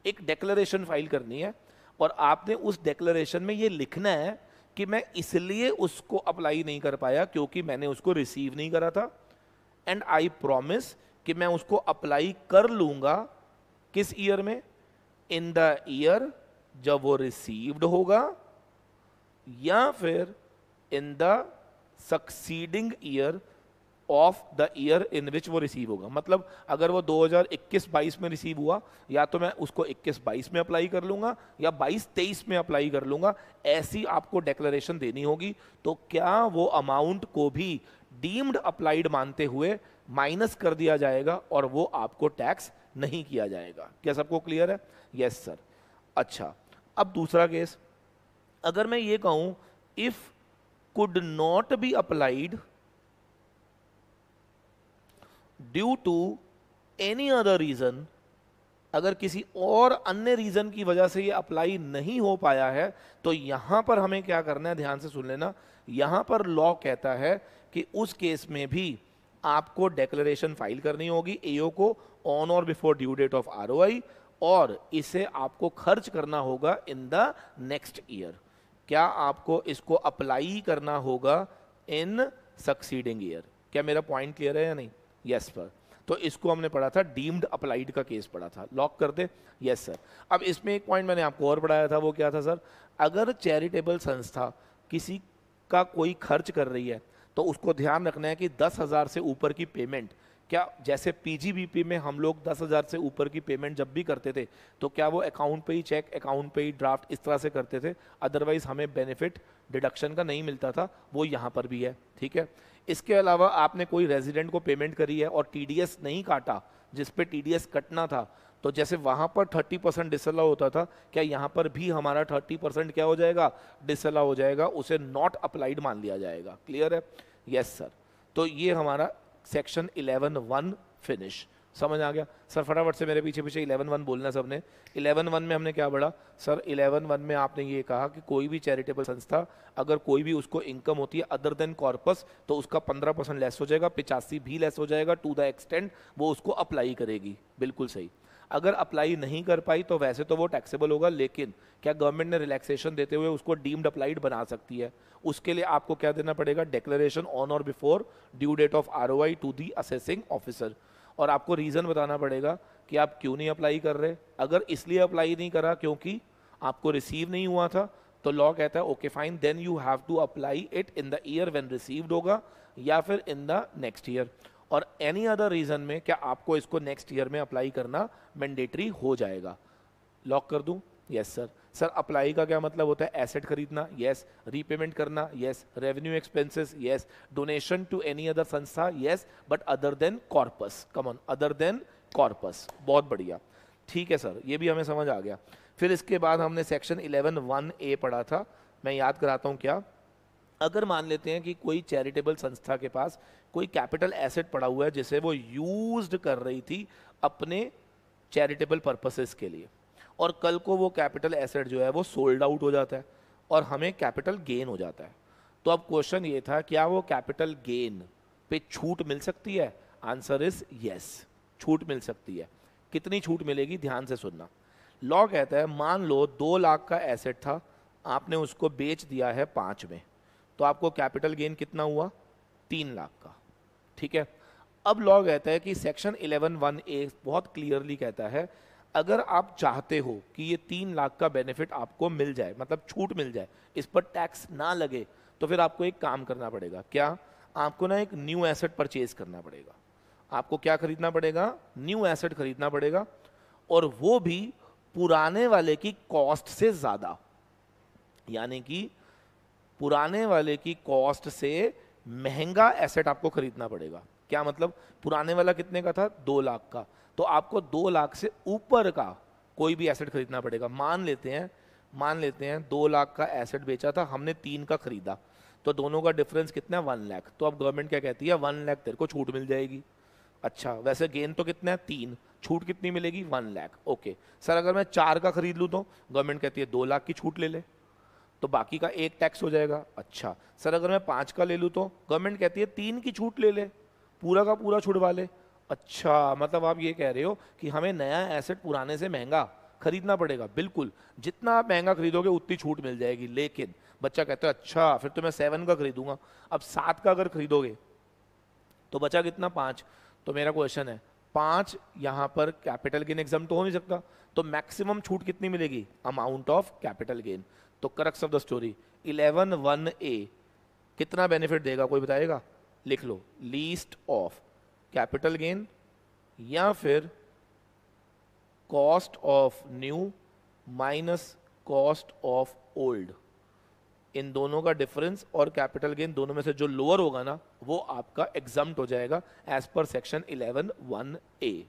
एक डेक्लरेशन फाइल करनी है और आपने उस डेक्लरेशन में ये लिखना है कि मैं इसलिए उसको अप्लाई नहीं कर पाया क्योंकि मैंने उसको रिसीव नहीं करा था, एंड आई प्रॉमिस कि मैं उसको अप्लाई कर लूंगा। किस ईयर में? इन द ईयर जब वो रिसीव्ड होगा, या फिर in the succeeding year of the year in which वो रिसीव होगा। मतलब अगर वो 2021-22 में रिसीव हुआ, या तो मैं उसको 21-22 में अप्लाई कर लूंगा या 22-23 में अप्लाई कर लूंगा। ऐसी आपको डेक्लरेशन देनी होगी। तो क्या वो अमाउंट को भी डीम्ड अप्लाइड मानते हुए माइनस कर दिया जाएगा और वो आपको टैक्स नहीं किया जाएगा। क्या सबको क्लियर है? Yes sir. अच्छा, अब दूसरा केस, अगर मैं ये कहूं if could not be applied due to any other reason, अगर किसी और अन्य रीजन की वजह से ये अप्लाई नहीं हो पाया है, तो यहां पर हमें क्या करना है, ध्यान से सुन लेना। यहां पर लॉ कहता है कि उस केस में भी आपको डेक्लरेशन फाइल करनी होगी एओ को on or before due date of ROI, और इसे आपको खर्च करना होगा इन द नेक्स्ट ईयर। क्या आपको इसको अप्लाई करना होगा इन सक्सीडिंग ईयर? क्या मेरा पॉइंट क्लियर है या नहीं? Yes sir. तो इसको हमने पढ़ा था, डीम्ड अप्लाइड का केस पढ़ा था। लॉक कर दे? Yes sir. अब इसमें एक पॉइंट मैंने आपको और पढ़ाया था, वो क्या था सर? अगर चैरिटेबल संस्था किसी का कोई खर्च कर रही है तो उसको ध्यान रखना है कि 10,000 से ऊपर की पेमेंट, क्या जैसे PGBP में हम लोग 10,000 से ऊपर की पेमेंट जब भी करते थे तो क्या वो अकाउंट पे ही चेक, अकाउंट पे ही ड्राफ्ट, इस तरह से करते थे, अदरवाइज हमें बेनिफिट डिडक्शन का नहीं मिलता था। वो यहाँ पर भी है, ठीक है। इसके अलावा आपने कोई रेजिडेंट को पेमेंट करी है और TDS नहीं काटा, जिस पे TDS कटना था, तो जैसे वहां पर 30% डिसअलाउ होता था, क्या यहाँ पर भी हमारा 30% क्या हो जाएगा? डिसअलाउ हो जाएगा, उसे नॉट अप्लाइड मान लिया जाएगा। क्लियर है? Yes sir. तो ये हमारा सेक्शन 11(1) फिनिश। समझ आ गया सर? फटाफट से मेरे पीछे पीछे 11(1) बोलना सबने। 11(1) में हमने क्या पढ़ा सर? 11(1) में आपने ये कहा कि कोई भी चैरिटेबल संस्था अगर कोई भी उसको इनकम होती है अदर देन कॉर्पस, तो उसका 15% लेस हो जाएगा, 85 भी लेस हो जाएगा, टू द एक्सटेंड वो उसको अप्लाई करेगी। बिल्कुल सही। अगर अप्लाई नहीं कर पाई तो वैसे तो वो टैक्सेबल होगा, लेकिन क्या गवर्नमेंट ने रिलैक्सेशन देते हुए उसको डीम्ड अप्लाइड बना सकती है? उसके लिए आपको क्या देना पड़ेगा? Declaration on or before due date of ROI to the assessing officer, और आपको रीजन बताना पड़ेगा कि आप क्यों नहीं अप्लाई कर रहे। अगर इसलिए अप्लाई नहीं करा क्योंकि आपको रिसीव नहीं हुआ था, तो लॉ कहता है okay fine, then you have to apply it in the year when received होगा, या फिर इन द नेक्स्ट ईयर। और एनी अदर रीजन में क्या आपको इसको नेक्स्ट ईयर में अप्लाई करना मैंडेटरी हो जाएगा। लॉक कर दूं? Yes sir. सर अप्लाई का क्या मतलब होता है? एसेट खरीदना, यस। रीपेमेंट करना, yes. Revenue expenses, yes. Donation to any other संस्था, yes, but other than corpus. Come on, other than corpus. बहुत बढ़िया, ठीक है सर, ये भी हमें समझ आ गया। फिर इसके बाद हमने सेक्शन 11(1)(a) पढ़ा था। मैं याद कराता हूँ क्या। अगर मान लेते हैं कि कोई चैरिटेबल संस्था के पास कोई कैपिटल एसेट पड़ा हुआ है जिसे वो यूज्ड कर रही थी अपने चैरिटेबल पर्पसेस के लिए, और कल को वो कैपिटल एसेट जो है वो सोल्ड आउट हो जाता है और हमें कैपिटल गेन हो जाता है, तो अब क्वेश्चन ये था, क्या वो कैपिटल गेन पे छूट मिल सकती है? आंसर इज यस, छूट मिल सकती है। कितनी छूट मिलेगी, ध्यान से सुनना। लॉ कहता है मान लो 2 लाख का एसेट था, आपने उसको बेच दिया है 5 में, तो आपको कैपिटल गेन कितना हुआ, 3 लाख का। ठीक है, अब लॉ कहता है कि सेक्शन 11(1)(a) बहुत क्लियरली कहता है अगर आप चाहते हो कि ये 3 लाख का बेनिफिट आपको मिल जाए, मतलब छूट मिल जाए, इस पर टैक्स ना लगे, तो फिर आपको एक काम करना पड़ेगा। क्या? आपको ना एक न्यू एसेट परचेज करना पड़ेगा। आपको क्या खरीदना पड़ेगा? न्यू एसेट खरीदना पड़ेगा, और वो भी पुराने वाले की कॉस्ट से ज्यादा, यानी कि पुराने वाले की कॉस्ट से महंगा एसेट आपको खरीदना पड़ेगा। क्या मतलब? पुराने वाला कितने का था? 2 लाख का, तो आपको 2 लाख से ऊपर का कोई भी एसेट खरीदना पड़ेगा। मान लेते हैं 2 लाख का एसेट बेचा था, हमने 3 का खरीदा, तो दोनों का डिफरेंस कितना है? 1 लाख। तो अब गवर्नमेंट क्या कहती है? 1 लाख तेरे को छूट मिल जाएगी। अच्छा, वैसे गेन तो कितना है? 3, छूट कितनी मिलेगी? 1 लाख। ओके सर, अगर मैं 4 का खरीद लूँ तो गवर्नमेंट कहती है 2 लाख की छूट ले ले, तो बाकी का 1 टैक्स हो जाएगा। अच्छा सर, अगर मैं 5 का ले लूँ तो गवर्नमेंट कहती है 3 की छूट ले ले, पूरा का पूरा छुड़वा ले। अच्छा, मतलब आप ये कह रहे हो कि हमें नया एसेट पुराने से महंगा खरीदना पड़ेगा। बिल्कुल, जितना आप महंगा खरीदोगे उतनी छूट मिल जाएगी। लेकिन बच्चा कहता है अच्छा फिर तो मैं 7 का खरीदूंगा। अब 7 का अगर खरीदोगे तो बचा कितना? 5। तो मेरा क्वेश्चन है 5 यहाँ पर कैपिटल गेन एग्जाम तो हो नहीं सकता, तो मैक्सिमम छूट कितनी मिलेगी? Amount of capital gain. तो crux of the story 11(1)(a) कितना बेनिफिट देगा, कोई बताएगा? लिख लो, लीस्ट ऑफ कैपिटल गेन या फिर cost of new minus cost of old, इन दोनों का डिफरेंस और कैपिटल गेन दोनों में से जो लोअर होगा ना वो आपका एग्जम्प्ट हो जाएगा as per section 11(1)(a).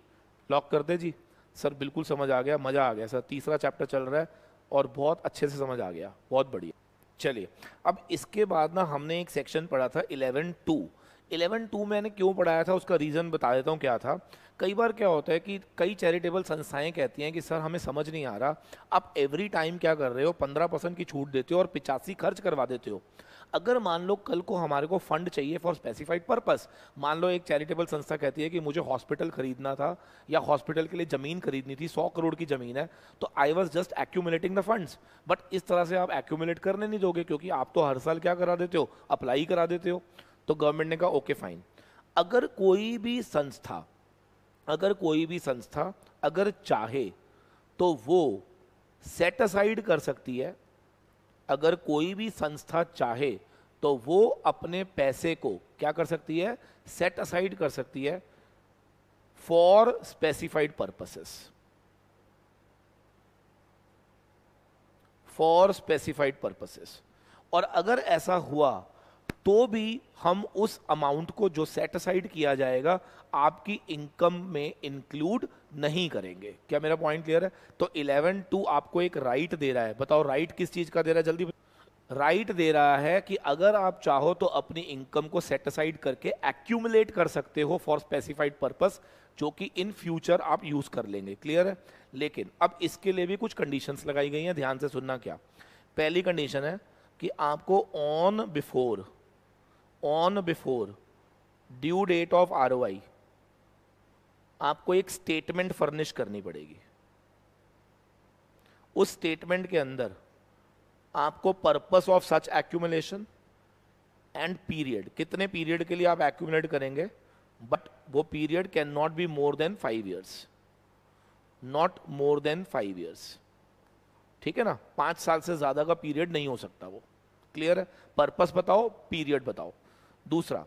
Lock कर दे जी। सर बिल्कुल समझ आ गया, मजा आ गया सर, तीसरा चैप्टर चल रहा है और बहुत अच्छे से समझ आ गया, बहुत बढ़िया। चलिए, अब इसके बाद ना हमने एक सेक्शन पढ़ा था 11(2). 11(2) मैंने क्यों पढ़ाया था उसका रीज़न बता देता हूँ क्या था। कई बार क्या होता है कि कई चैरिटेबल संस्थाएं कहती हैं कि सर हमें समझ नहीं आ रहा, आप एवरी टाइम क्या कर रहे हो, 15% की छूट देते हो और 85 खर्च करवा देते हो। अगर मान लो कल को हमारे को फंड चाहिए फॉर स्पेसिफाइड पर्पस, मान लो एक चैरिटेबल संस्था कहती है कि मुझे हॉस्पिटल खरीदना था या हॉस्पिटल के लिए ज़मीन खरीदनी थी, 100 करोड़ की ज़मीन है, तो I was just accumulating the funds. But इस तरह से आप एक्यूमुलेट करने नहीं दोगे, क्योंकि आप तो हर साल क्या करा देते हो, अप्लाई करा देते हो। तो गवर्नमेंट ने कहा ओके फाइन, अगर कोई भी संस्था अगर चाहे तो वो सेट असाइड कर सकती है, अगर कोई भी संस्था चाहे तो वो अपने पैसे को क्या कर सकती है? सेट असाइड कर सकती है for specified purposes, for specified purposes. और अगर ऐसा हुआ तो भी हम उस अमाउंट को जो सेट असाइड किया जाएगा आपकी इनकम में इंक्लूड नहीं करेंगे। क्या मेरा पॉइंट क्लियर है? तो 11(2) आपको एक राइट दे रहा है, बताओ राइट किस चीज का दे रहा है, जल्दी। राइट दे रहा है कि अगर आप चाहो तो अपनी इनकम को सेट असाइड करके एक्यूमुलेट कर सकते हो फॉर स्पेसिफाइड पर्पस, जो कि इन फ्यूचर आप यूज कर लेंगे। क्लियर है? लेकिन अब इसके लिए भी कुछ कंडीशंस लगाई गई हैं, ध्यान से सुनना। क्या पहली कंडीशन है कि आपको on before due date of ROI आपको एक स्टेटमेंट फर्निश करनी पड़ेगी। उस स्टेटमेंट के अंदर आपको purpose of such accumulation and period, कितने पीरियड के लिए आप एक्यूमुलेट करेंगे, बट वो period can not be more then 5 years, not more than 5 years। ठीक है ना? 5 साल से ज्यादा का पीरियड नहीं हो सकता वो। क्लियर है? पर्पस बताओ, पीरियड बताओ। दूसरा,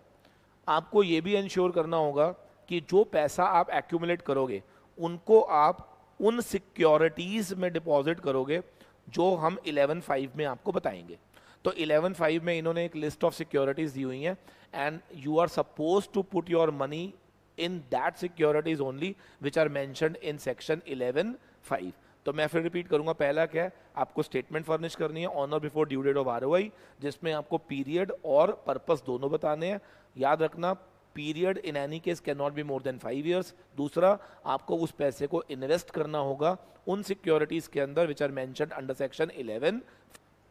आपको ये भी इंश्योर करना होगा कि जो पैसा आप एक्यूमुलेट करोगे उनको आप उन सिक्योरिटीज में डिपॉजिट करोगे जो हम 11(5) में आपको बताएंगे। तो 11(5) में इन्होंने एक लिस्ट ऑफ सिक्योरिटीज दी हुई हैं and you are suppose to put your money in that securities only which are mentioned in section 11(5). तो मैं फिर रिपीट करूंगा, पहला क्या है, आपको स्टेटमेंट फर्निश करनी है on or before due date of ROI, जिसमें आपको पीरियड और पर्पस दोनों बताने हैं। याद रखना, period in any case can not be more then 5 years। दूसरा, आपको उस पैसे को इन्वेस्ट करना होगा उन सिक्योरिटीज के अंदर which are mentioned under section 11।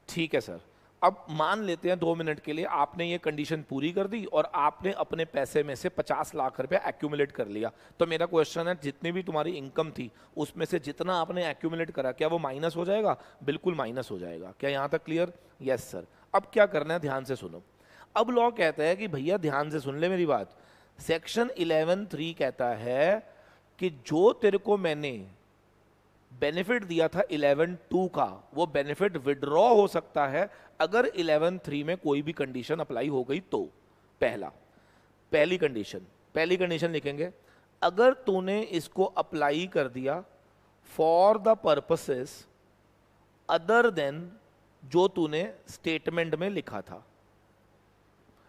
ठीक है सर, अब मान लेते हैं 2 मिनट के लिए आपने ये कंडीशन पूरी कर दी और आपने अपने पैसे में से 50 लाख रुपया एक्यूमुलेट कर लिया। तो मेरा क्वेश्चन है, जितनी भी तुम्हारी इनकम थी उसमें से जितना आपने एक्यूमुलेट करा, क्या वो माइनस हो जाएगा? बिल्कुल माइनस हो जाएगा। क्या यहाँ तक क्लियर? Yes sir. अब क्या करना है, ध्यान से सुनो। अब लॉ कहता है कि भैया ध्यान से सुन ले मेरी बात। सेक्शन 11(3) कहता है कि जो तेरे को मैंने बेनिफिट दिया था 11(2) का, वो बेनिफिट विड्रॉ हो सकता है अगर 11(3) में कोई भी कंडीशन अप्लाई हो गई तो। पहली कंडीशन लिखेंगे, अगर तूने इसको अप्लाई कर दिया for the purposes other than जो तूने स्टेटमेंट में लिखा था।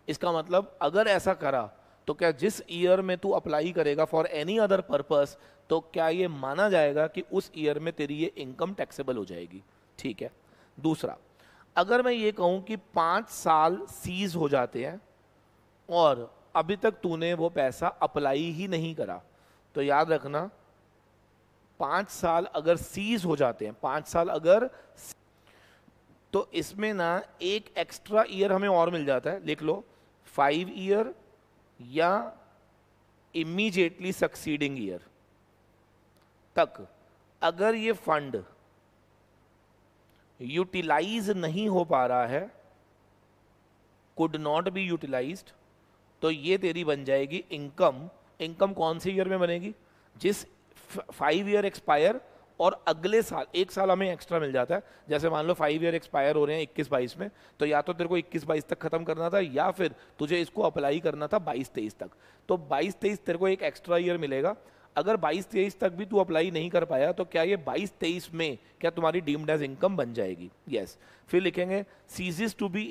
इसका मतलब अगर ऐसा करा तो क्या जिस ईयर में तू अप्लाई करेगा फॉर एनी अदर पर्पस, तो क्या ये माना जाएगा कि उस ईयर में तेरी ये इनकम टैक्सेबल हो जाएगी? ठीक है। दूसरा, अगर मैं ये कहूं कि 5 साल सीज हो जाते हैं और अभी तक तूने वो पैसा अप्लाई ही नहीं करा, तो याद रखना 5 साल अगर सीज हो जाते हैं, 5 साल अगर, तो इसमें ना एक एक्स्ट्रा ईयर हमें और मिल जाता है। लिख लो 5 ईयर या इमीडिएटली सक्सीडिंग ईयर तक अगर ये फंड यूटिलाइज नहीं हो पा रहा है, कुड नॉट बी यूटिलाइज्ड, तो ये तेरी बन जाएगी इनकम। इनकम कौन से ईयर में बनेगी? जिस 5 ईयर एक्सपायर और अगले साल 1 साल हमें एक्स्ट्रा मिल जाता है। जैसे मान लो 5 ईयर एक्सपायर हो रहे हैं 21-22 में, तो या तो तेरे को 21-22 तक खत्म करना था या फिर तुझे इसको अप्लाई करना था 22-23 तक। तो 22-23 तेरे को एक एक्स्ट्रा ईयर मिलेगा। अगर 22-23 तक भी तू अप्लाई नहीं कर पाया, तो क्या ये 22-23 में क्या तुम्हारी डीम्ड एज इनकम बन जाएगी? यस। फिर लिखेंगे ceases to be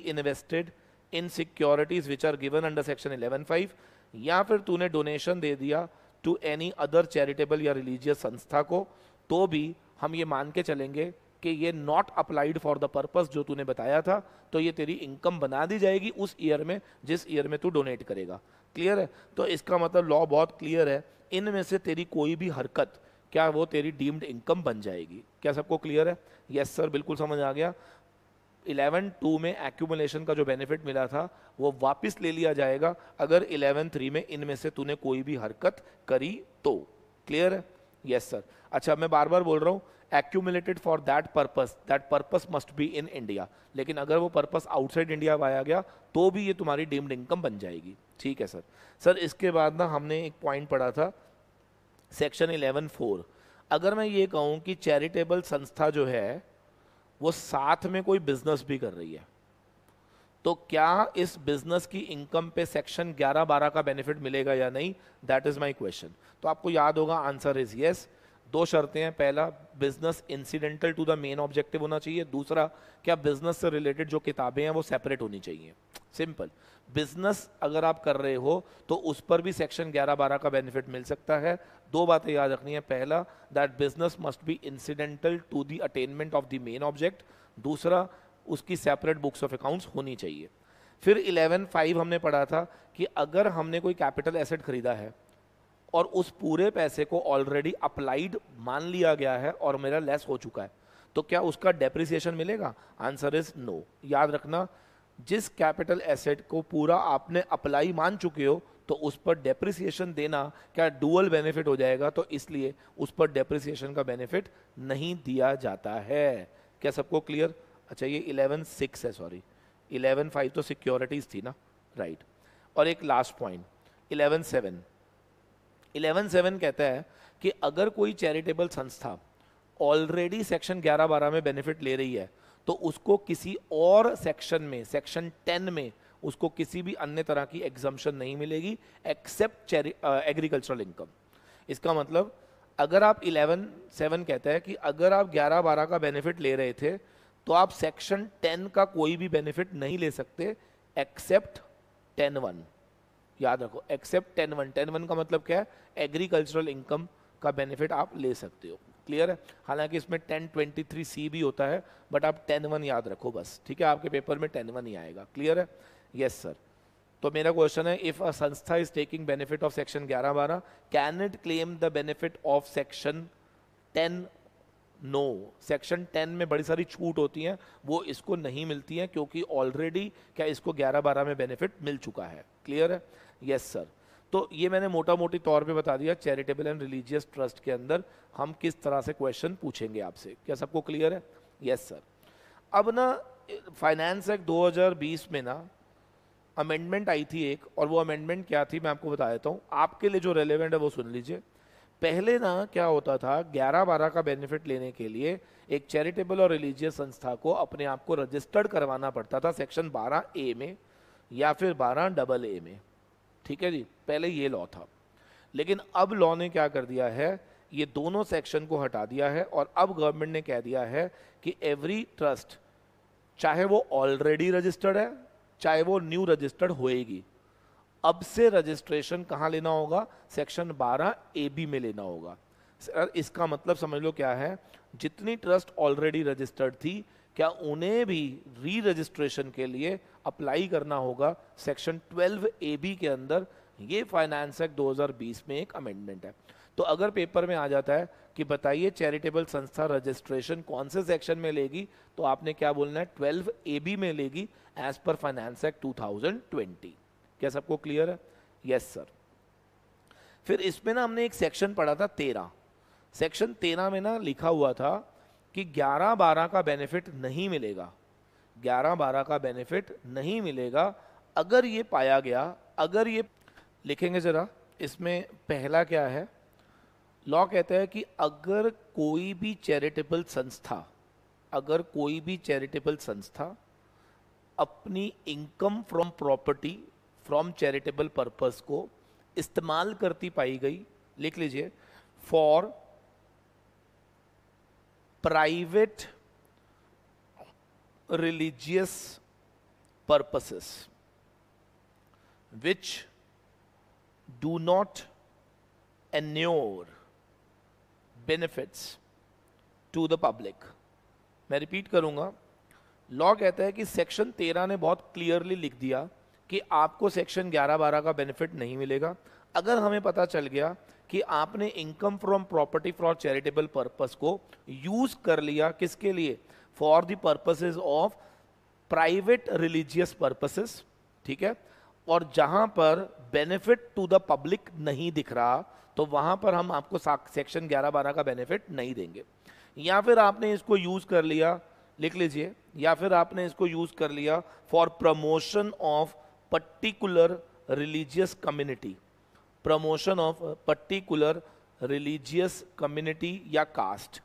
invested in securities which are given under section 11(5), या फिर तूने डोनेशन दे दिया टू एनी अदर चैरिटेबल या रिलीजियस संस्था को, तो भी हम ये मान के चलेंगे कि ये not applied for the purpose जो तूने बताया था, तो ये तेरी इनकम बना दी जाएगी उस ईयर में जिस ईयर में तू डोनेट करेगा। क्लियर है? तो इसका मतलब लॉ बहुत क्लियर है, इनमें से तेरी कोई भी हरकत क्या वो तेरी डीम्ड इनकम बन जाएगी। क्या सबको क्लियर है? यस सर, बिल्कुल समझ आ गया। 11(2) में एक्यूमुलेशन का जो बेनिफिट मिला था वो वापस ले लिया जाएगा अगर 11(3) में इनमें से तूने कोई भी हरकत करी तो। क्लियर है? Yes sir. अच्छा, मैं बार बार बोल रहा हूँ accumulated for that purpose must be in India, लेकिन अगर वो पर्पस आउटसाइड इंडिया पाया गया तो भी ये तुम्हारी डीम्ड इनकम बन जाएगी। ठीक है सर। सर इसके बाद ना हमने एक पॉइंट पढ़ा था सेक्शन 11(4). अगर मैं ये कहूँ कि चैरिटेबल संस्था जो है वो साथ में कोई बिजनेस भी कर रही है, तो क्या इस बिजनेस की इनकम पे सेक्शन 11-12 का बेनिफिट मिलेगा या नहीं? That is my question. तो आपको याद होगा आंसर इज यस। 2 शर्तें हैं, पहला business incidental to the main objective होना चाहिए, दूसरा क्या बिजनेस से रिलेटेड जो किताबें हैं वो सेपरेट होनी चाहिए। सिंपल। बिजनेस अगर आप कर रहे हो तो उस पर भी सेक्शन 11-12 का बेनिफिट मिल सकता है। 2 बातें याद रखनी है, पहला that business must be incidental to the attainment of the main object, दूसरा उसकी सेपरेट बुक्स ऑफ अकाउंट्स होनी चाहिए। फिर 11(5) हमने पढ़ा था कि अगर हमने कोई कैपिटल एसेट खरीदा है और उस पूरे पैसे को ऑलरेडी अप्लाइड मान लिया गया है और मेरा लेस हो चुका है, तो क्या उसका डेप्रिसिएशन मिलेगा? Answer is no. याद रखना, जिस कैपिटल एसेट को पूरा आपने अप्लाई मान चुके हो तो उस पर डेप्रिसिएशन देना क्या डुअल बेनिफिट हो जाएगा, तो इसलिए उस पर डेप्रिसिएशन का बेनिफिट नहीं दिया जाता है। क्या सबको क्लियर? अच्छा, ये 11(6) है, सॉरी 11(5) तो सिक्योरिटीज थी ना, राइट। और एक लास्ट पॉइंट 11(7). 11(7) कहता है कि अगर कोई चैरिटेबल संस्था ऑलरेडी सेक्शन 11-12 में बेनिफिट ले रही है तो उसको किसी और सेक्शन में, सेक्शन 10 में, उसको किसी भी अन्य तरह की एग्जम्पशन नहीं मिलेगी एक्सेप्ट एग्रीकल्चरल इनकम। इसका मतलब अगर आप 11(7) कहता है कि अगर आप 11-12 का बेनिफिट ले रहे थे तो आप सेक्शन 10 का कोई भी बेनिफिट नहीं ले सकते एक्सेप्ट 10(1). याद रखो, एक्सेप्ट 10(1). 10(1) का मतलब क्या है? एग्रीकल्चरल इनकम का बेनिफिट आप ले सकते हो। क्लियर है? हालांकि इसमें 1023C भी होता है, बट आप 10(1) याद रखो बस। ठीक है, आपके पेपर में 10(1) ही आएगा। क्लियर है? Yes sir. तो मेरा क्वेश्चन है, इफ अ संस्था is taking benefit of section 11-12, can it claim the benefit of section 10 no, section 10 में बड़ी सारी छूट होती हैं, वो इसको नहीं मिलती हैं क्योंकि ऑलरेडी क्या इसको 11-12 में बेनिफिट मिल चुका है। क्लियर है? Yes sir. तो ये मैंने मोटा मोटी तौर पे बता दिया चैरिटेबल एंड रिलीजियस ट्रस्ट के अंदर हम किस तरह से क्वेश्चन पूछेंगे आपसे। क्या सबको क्लियर है? Yes sir. अब ना फाइनेंस एक्ट 2020 में ना अमेंडमेंट आई थी एक, और वो अमेंडमेंट क्या थी मैं आपको बता देता हूँ, आपके लिए जो रेलेवेंट है वो सुन लीजिए। पहले ना क्या होता था, 11-12 का बेनिफिट लेने के लिए एक चैरिटेबल और रिलीजियस संस्था को अपने आप को रजिस्टर्ड करवाना पड़ता था सेक्शन 12A में या फिर 12AA में। ठीक है जी, पहले ये लॉ था। लेकिन अब लॉ ने क्या कर दिया है, ये दोनों सेक्शन को हटा दिया है और अब गवर्नमेंट ने कह दिया है कि एवरी ट्रस्ट, चाहे वो ऑलरेडी रजिस्टर्ड है चाहे वो न्यू रजिस्टर्ड होएगी, अब से रजिस्ट्रेशन कहाँ लेना होगा, सेक्शन 12AB में लेना होगा। इसका मतलब समझ लो क्या है, जितनी ट्रस्ट ऑलरेडी रजिस्टर्ड थी क्या उन्हें भी री रजिस्ट्रेशन के लिए अप्लाई करना होगा सेक्शन 12AB के अंदर। ये फाइनेंस एक्ट 2020 में एक अमेंडमेंट है। तो अगर पेपर में आ जाता है कि बताइए चैरिटेबल संस्था रजिस्ट्रेशन कौन से सेक्शन में लेगी, तो आपने क्या बोलना है, 12AB में लेगी एज पर फाइनेंस एक्ट 2020। क्या सबको क्लियर है? Yes sir. फिर इसमें ना हमने एक सेक्शन पढ़ा था 13। सेक्शन 13 में ना लिखा हुआ था कि 11-12 का बेनिफिट नहीं मिलेगा, 11-12 का बेनिफिट नहीं मिलेगा अगर ये पाया गया, अगर ये लिखेंगे जरा, इसमें पहला क्या है, लॉ कहता है कि अगर कोई भी चैरिटेबल संस्था, अगर कोई भी चैरिटेबल संस्था अपनी income from property from charitable purpose को इस्तेमाल करती पाई गई, लिख लीजिए, for private religious purposes which do not enure benefits to the public. मैं रिपीट करूंगा, लॉ कहता है कि सेक्शन 13 ने बहुत क्लियरली लिख दिया कि आपको सेक्शन 11-12 का बेनिफिट नहीं मिलेगा अगर हमें पता चल गया कि आपने income from property for charitable purpose को यूज कर लिया, किसके लिए, for the purposes of private religious purposes. ठीक है, और जहां पर बेनिफिट टू द पब्लिक नहीं दिख रहा तो वहां पर हम आपको सेक्शन 11-12 का बेनिफिट नहीं देंगे। या फिर आपने इसको यूज कर लिया, लिख लीजिए, या फिर आपने इसको यूज कर लिया for promotion of particular religious community, promotion of particular religious community या कास्ट।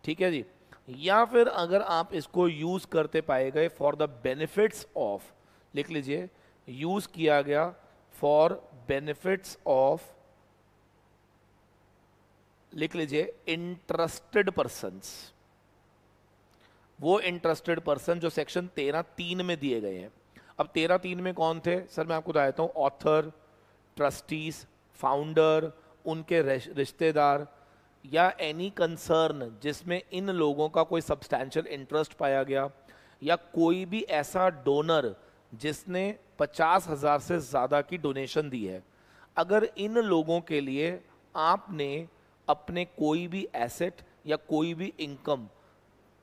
ठीक है जी, या फिर अगर आप इसको यूज करते पाए गए फॉर द बेनिफिट्स ऑफ, लिख लीजिए, यूज किया गया फॉर बेनिफिट्स ऑफ, लिख लीजिए, इंटरेस्टेड पर्संस, वो इंटरेस्टेड पर्सन जो सेक्शन 13(3) में दिए गए हैं। अब 13(3) में कौन थे सर, मैं आपको बता देता हूँ, ऑथर, ट्रस्टीज, फाउंडर, उनके रिश्तेदार या एनी कंसर्न जिसमें इन लोगों का कोई सब्सटैंशियल इंटरेस्ट पाया गया, या कोई भी ऐसा डोनर जिसने 50,000 से ज़्यादा की डोनेशन दी है। अगर इन लोगों के लिए आपने अपने कोई भी एसेट या कोई भी इनकम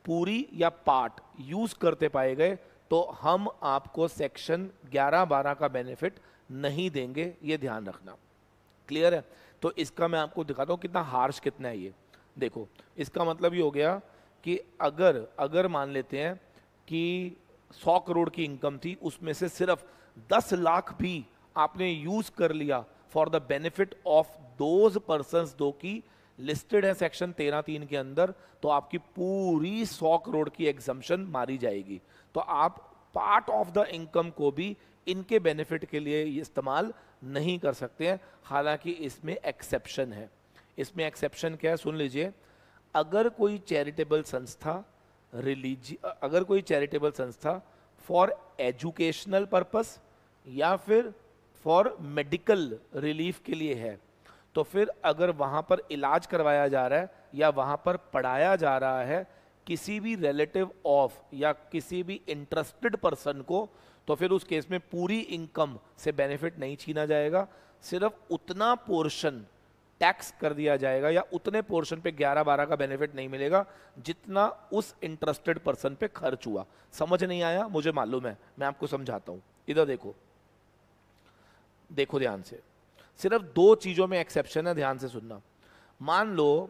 पूरी या पार्ट यूज करते पाए गए तो हम आपको सेक्शन 11-12 का बेनिफिट नहीं देंगे, ये ध्यान रखना। क्लियर है? तो इसका मैं आपको दिखाता हूँ कितना हार्श कितना है ये। देखो, इसका मतलब ये हो गया कि अगर मान लेते हैं कि 100 करोड़ की इनकम थी, उसमें से सिर्फ 10 लाख भी आपने यूज कर लिया for the benefit of those persons दो की लिस्टेड है सेक्शन 13(3) के अंदर, तो आपकी पूरी 100 करोड़ की एग्जम्पशन मारी जाएगी। तो आप पार्ट ऑफ द इनकम को भी इनके बेनिफिट के लिए इस्तेमाल नहीं कर सकते हैं। हालांकि इसमें एक्सेप्शन है। इसमें एक्सेप्शन क्या है, सुन लीजिए। अगर कोई चैरिटेबल संस्था फॉर एजुकेशनल पर्पस या फिर फॉर मेडिकल रिलीफ के लिए है, तो फिर अगर वहां पर इलाज करवाया जा रहा है या वहां पर पढ़ाया जा रहा है किसी भी रिलेटिव ऑफ या किसी भी इंटरेस्टेड पर्सन को, तो फिर उस केस में पूरी इनकम से बेनिफिट नहीं छीना जाएगा। सिर्फ उतना पोर्शन टैक्स कर दिया जाएगा या उतने पोर्शन पे 11-12 का बेनिफिट नहीं मिलेगा जितना उस इंटरेस्टेड पर्सन पे खर्च हुआ। समझ नहीं आया? मुझे मालूम है, मैं आपको समझाता हूं। इधर देखो, देखो ध्यान से, सिर्फ दो चीजों में एक्सेप्शन है, ध्यान से सुनना। मान लो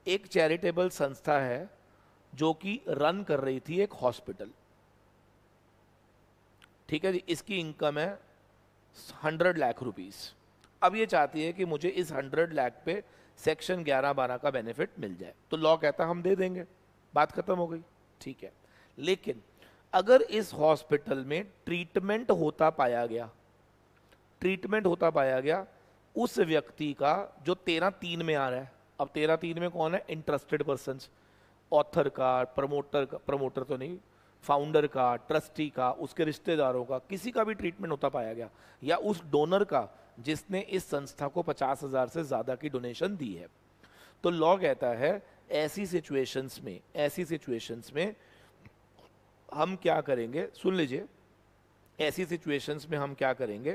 एक चैरिटेबल संस्था है जो कि रन कर रही थी एक हॉस्पिटल, ठीक है जी, इसकी इनकम है 100 लाख रुपीस। अब ये चाहती है कि मुझे इस 100 लाख पे सेक्शन 11-12 का बेनिफिट मिल जाए, तो लॉ कहता हम दे देंगे, बात खत्म हो गई, ठीक है। लेकिन अगर इस हॉस्पिटल में ट्रीटमेंट होता पाया गया उस व्यक्ति का जो 13(3) में आ रहा है। अब 13(3) में कौन है? इंटरेस्टेड पर्सन, ऑथर का, प्रमोटर तो नहीं, फाउंडर का, ट्रस्टी का, उसके रिश्तेदारों का, किसी का भी ट्रीटमेंट होता पाया गया, या उस डोनर का जिसने इस संस्था को 50,000 से ज्यादा की डोनेशन दी है। तो लॉ कहता है ऐसी सिचुएशंस में हम क्या करेंगे, सुन लीजिए, ऐसी सिचुएशंस में हम क्या करेंगे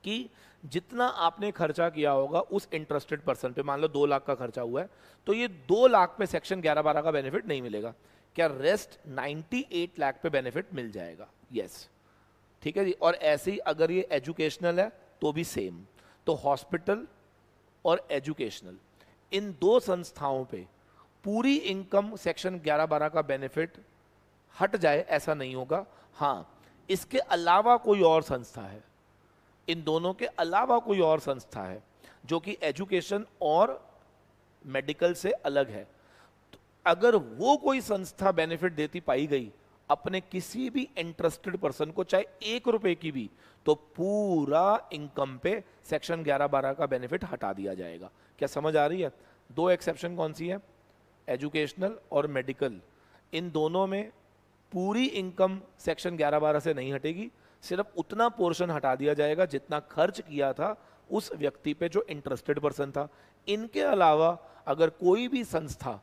कि जितना आपने खर्चा किया होगा उस इंटरेस्टेड पर्सन पे, मान लो 2 लाख का खर्चा हुआ है, तो ये 2 लाख पे सेक्शन 11-12 का बेनिफिट नहीं मिलेगा, क्या रेस्ट 98 लाख पे बेनिफिट मिल जाएगा? यस, ठीक है जी। और ऐसे ही अगर ये एजुकेशनल है तो भी सेम। तो हॉस्पिटल और एजुकेशनल, इन दो संस्थाओं पे पूरी इनकम सेक्शन 11-12 का बेनिफिट हट जाए ऐसा नहीं होगा। हाँ, इसके अलावा कोई और संस्था है, इन दोनों के अलावा कोई और संस्था है जो कि एजुकेशन और मेडिकल से अलग है, तो अगर वो कोई संस्था बेनिफिट देती पाई गई अपने किसी भी इंटरेस्टेड पर्सन को, चाहे 1 रुपए की भी, तो पूरा इनकम पे सेक्शन 11-12 का बेनिफिट हटा दिया जाएगा। क्या समझ आ रही है? दो एक्सेप्शन कौन सी है? एजुकेशनल और मेडिकल, इन दोनों में पूरी इनकम सेक्शन 11-12 से नहीं हटेगी, सिर्फ उतना पोर्शन हटा दिया जाएगा जितना खर्च किया था उस व्यक्ति पे जो इंटरेस्टेड पर्सन था। इनके अलावा अगर कोई भी संस्था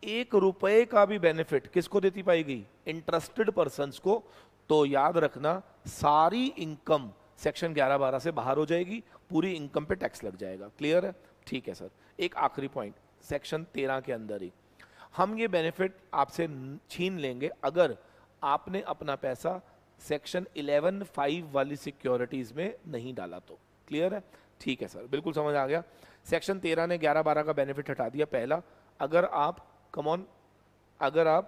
1 रुपए का भी बेनिफिट किसको देती पाई गई? इंटरेस्टेड पर्संस को, तो याद रखना सारी इनकम सेक्शन 11-12 से बाहर हो जाएगी, पूरी इनकम पे टैक्स लग जाएगा। क्लियर है? ठीक है सर। एक आखिरी पॉइंट, सेक्शन 13 के अंदर ही हम ये बेनिफिट आपसे छीन लेंगे अगर आपने अपना पैसा सेक्शन 11(5) वाली सिक्योरिटीज में नहीं डाला तो। क्लियर है? ठीक है सर, बिल्कुल समझ आ गया। सेक्शन 13 ने 11-12 का बेनिफिट हटा दिया। पहला, अगर आप अगर आप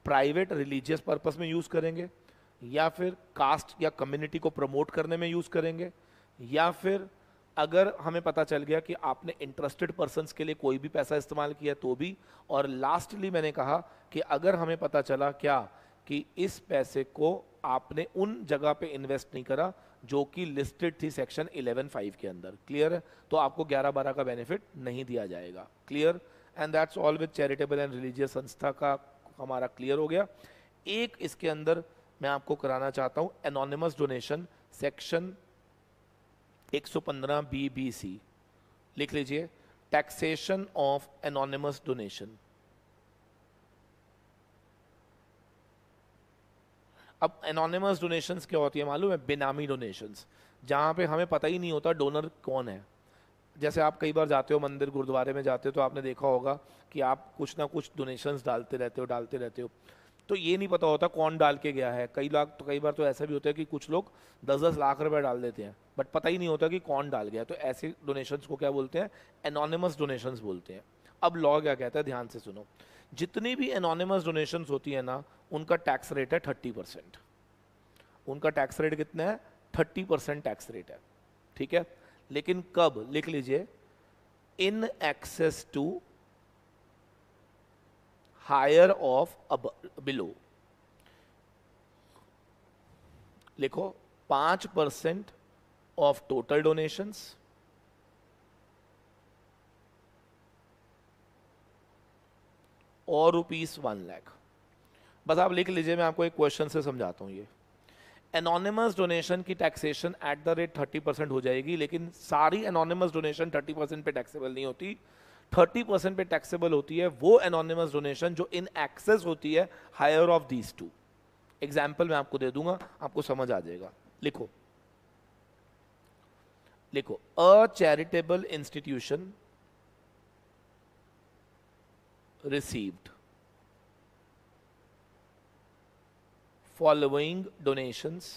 प्राइवेट रिलीजियस पर्पस में यूज करेंगे, या फिर कास्ट या कम्युनिटी को प्रमोट करने में यूज करेंगे, या फिर अगर हमें पता चल गया कि आपने इंटरेस्टेड पर्संस के लिए कोई भी पैसा इस्तेमाल किया तो भी, और लास्टली मैंने कहा कि अगर हमें पता चला क्या कि इस पैसे को आपने उन जगह पे इन्वेस्ट नहीं करा जो कि लिस्टेड थी सेक्शन 11(5) के अंदर। क्लियर है? तो आपको 11-12 का बेनिफिट नहीं दिया जाएगा। Clear? And that's all with charitable and religious संस्था का हमारा क्लियर हो गया। एक इसके अंदर मैं आपको कराना चाहता हूं, एनोनिमस डोनेशन, सेक्शन 115 BBC, लिख लीजिए, टैक्सेशन ऑफ एनोनिमस डोनेशन। अब एनोनिमस डोनेशंस क्या होती है मालूम है? बेनामी डोनेशंस, जहां पे हमें पता ही नहीं होता डोनर कौन है। जैसे आप कई बार जाते हो मंदिर गुरुद्वारे में जाते हो तो आपने देखा होगा कि आप कुछ ना कुछ डोनेशंस डालते रहते हो, तो ये नहीं पता होता कौन डाल के गया है। कई बार तो ऐसा भी होता है कि कुछ लोग 10-10 लाख रुपए डाल देते हैं, बट पता ही नहीं होता कि कौन डाल गया। तो ऐसे डोनेशंस को क्या बोलते हैं? एनोनिमस डोनेशंस बोलते हैं। अब लॉ क्या कहता है, ध्यान से सुनो, जितनी भी एनोनिमस डोनेशंस होती है ना, उनका टैक्स रेट है 30%। उनका टैक्स रेट कितना है? 30% टैक्स रेट है। ठीक है? लेकिन कब? लिख लीजिए, in excess to, higher of, below. लिखो 5% ऑफ टोटल डोनेशंस और ₹1 लाख। बस आप लिख लीजिए, मैं आपको एक क्वेश्चन से समझाता हूं। ये एनोनिमस डोनेशन की टैक्सेशन एट द रेट 30% हो जाएगी, लेकिन सारी एनोनिमस डोनेशन 30% पे टैक्सेबल नहीं होती। 30% पे टैक्सेबल होती है वो एनोनिमस डोनेशन जो इन एक्सेस होती है higher of these two. Example मैं आपको दे दूंगा, आपको समझ आ जाएगा। लिखो, लिखो, अ charitable institution received following donations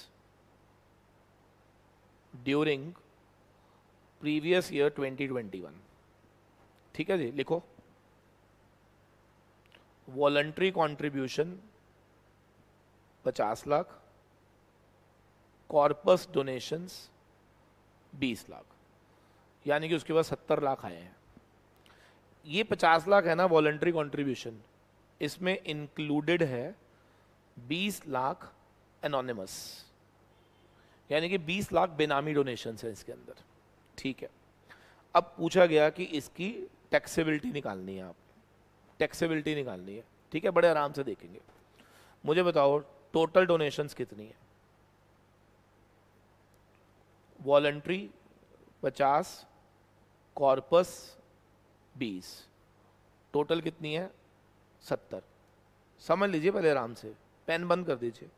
during previous year 2021. ठीक है जी, लिखो voluntary contribution 50 lakh, corpus donations 20 lakh, यानी कि उसके बाद 70 लाख आए हैं। ये 50 लाख है ना वॉलंटरी कंट्रीब्यूशन, इसमें इंक्लूडेड है 20 लाख एनोनिमस, यानी कि 20 लाख बेनामी डोनेशन है इसके अंदर। ठीक है, अब पूछा गया कि इसकी टैक्सेबिलिटी निकालनी है, आपने टैक्सेबिलिटी निकालनी है। ठीक है, बड़े आराम से देखेंगे। मुझे बताओ टोटल डोनेशंस कितनी है? वॉलंटरी 50, कॉर्पस 20, टोटल कितनी है? 70। समझ लीजिए पहले आराम से, पेन बंद कर दीजिए।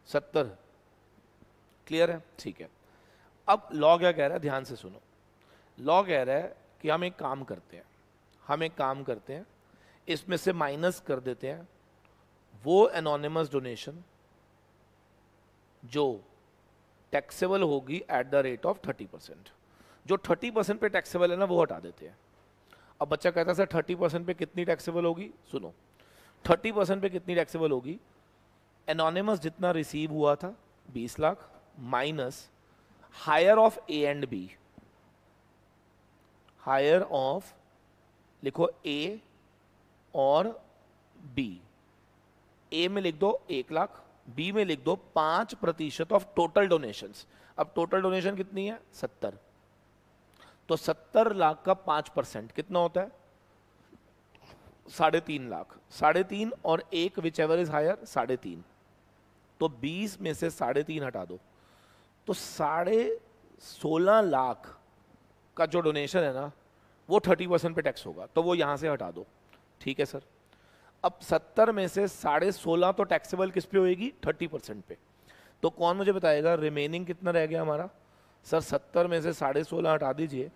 70 क्लियर है? ठीक है। अब लॉ क्या कह रहा है, ध्यान से सुनो। लॉ कह रहा है कि हम एक काम करते हैं, इसमें से माइनस कर देते हैं वो एनोनिमस डोनेशन जो टैक्सेबल होगी एट द रेट ऑफ 30%। जो 30% पे टैक्सेबल है ना, वो हटा देते हैं। अब बच्चा कहता है सर 30% पे कितनी टैक्सेबल होगी? सुनो, 30% पे कितनी टैक्सेबल होगी? एनोनिमस जितना रिसीव हुआ था 20 lakh minus higher of A and B, higher of लिखो ए और बी। ए में लिख दो 1 लाख, बी में लिख दो 5% ऑफ टोटल डोनेशंस। अब टोटल डोनेशन कितनी है? 70। तो 70 लाख का 5% कितना होता है? 3.5 लाख। 3.5 और 1 विच एवर इज हायर 3.5, तो 20 में से 3.5 हटा दो, तो 16.5 लाख का जो डोनेशन है ना, वो 30% पे टैक्स होगा, तो वो यहां से हटा दो। ठीक है सर। अब 70 में से 16.5 तो टैक्सेबल किस पे होएगी? 30% पे। तो कौन मुझे बताएगा रिमेनिंग कितना रह गया हमारा? सर 70 में से 16.5 हटा दीजिए,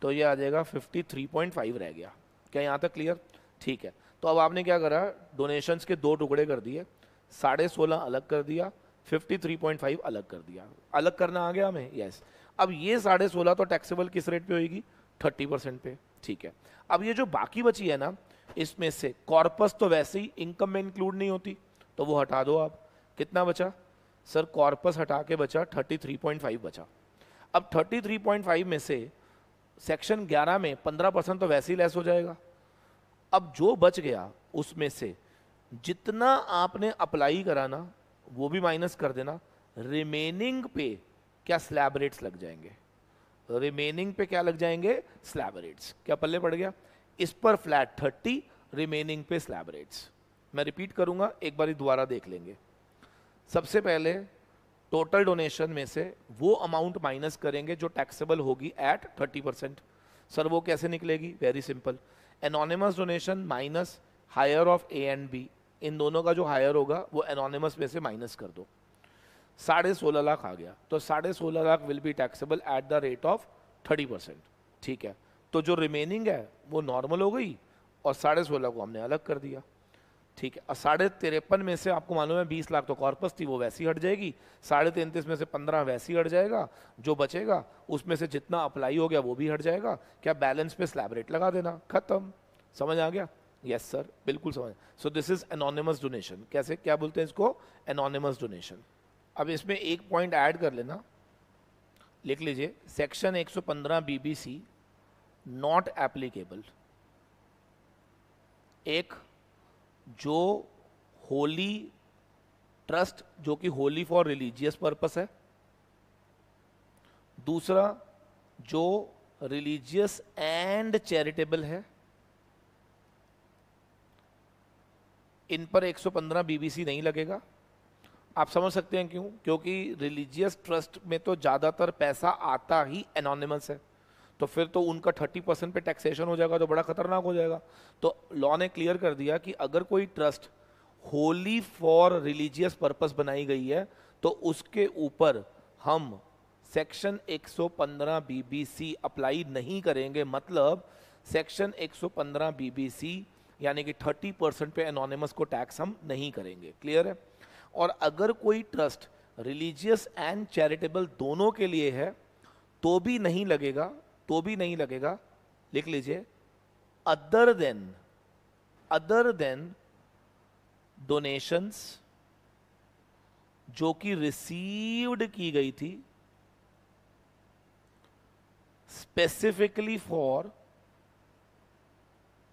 तो ये आ जाएगा 53.5 रह गया। क्या यहाँ तक क्लियर? ठीक है। तो अब आपने क्या करा, डोनेशंस के 2 टुकड़े कर दिए, 16.5 अलग कर दिया, 53.5 अलग कर दिया। अलग करना आ गया हमें? यस। अब ये 16.5 तो टैक्सेबल किस रेट पे होगी? 30% पे। ठीक है। अब ये जो बाकी बची है ना, इसमें से कॉर्पस तो वैसे ही इनकम में इंक्लूड नहीं होती, तो वो हटा दो आप। कितना बचा? सर कॉर्पस हटा के बचा 33.5 बचा। अब 33.5 में से सेक्शन 11 में 15% तो वैसे ही लेस हो जाएगा। अब जो बच गया उसमें से जितना आपने अप्लाई करा ना, वो भी माइनस कर देना। रिमेनिंग पे क्या स्लैब रेट्स लग जाएंगे? रिमेनिंग पे क्या लग जाएंगे? Slab rates. क्या पल्ले पड़ गया? इस पर फ्लैट 30, रिमेनिंग पे स्लैब रेट्स। मैं रिपीट करूंगा, एक बार दोबारा देख लेंगे। सबसे पहले टोटल डोनेशन में से वो अमाउंट माइनस करेंगे जो टैक्सेबल होगी एट 30%। सर वो कैसे निकलेगी? Very simple, anonymous donation minus higher of A and B, इन दोनों का जो हायर होगा वो एनोनिमस में से माइनस कर दो। 16.5 लाख आ गया, तो 16.5 lakh will be taxable at the rate of 30%। ठीक है। तो जो रिमेनिंग है वो नॉर्मल हो गई और 16.5 को हमने अलग कर दिया। ठीक है। और 53.5 में से आपको मालूम है 20 लाख तो कॉर्पस थी, वो वैसी हट जाएगी। 33.5 में से 15 वैसी हट जाएगा। जो बचेगा उसमें से जितना अप्लाई हो गया वो भी हट जाएगा। क्या बैलेंस पे स्लैब रेट लगा देना, खत्म। समझ आ गया? यस सर, बिल्कुल समझ। So this is anonymous donation. कैसे, क्या बोलते हैं इसको? Anonymous donation. अब इसमें एक पॉइंट ऐड कर लेना, लिख लीजिए, सेक्शन 115 बीबीसी नॉट एप्लीकेबल। एक जो होली ट्रस्ट जो कि होली फॉर रिलीजियस पर्पस है, दूसरा जो रिलीजियस एंड चैरिटेबल है, इन पर 115 बीबीसी नहीं लगेगा। आप समझ सकते हैं क्यों? क्योंकि रिलीजियस ट्रस्ट में तो ज़्यादातर पैसा आता ही एनोनिमस है, तो फिर तो उनका 30% पे टैक्सेशन हो जाएगा, तो बड़ा खतरनाक हो जाएगा। तो लॉ ने क्लियर कर दिया कि अगर कोई trust Holi for religious purpose बनाई गई है तो उसके ऊपर हम सेक्शन 115 बीबीसी अप्लाई नहीं करेंगे, मतलब सेक्शन 115 बीबीसी यानी कि 30% पे एनोनिमस को टैक्स हम नहीं करेंगे। क्लियर है? और अगर कोई ट्रस्ट रिलीजियस एंड चैरिटेबल दोनों के लिए है तो भी नहीं लगेगा, तो भी नहीं लगेगा। लिख लीजिए, अदर देन डोनेशंस जो कि रिसीव्ड की गई थी specifically for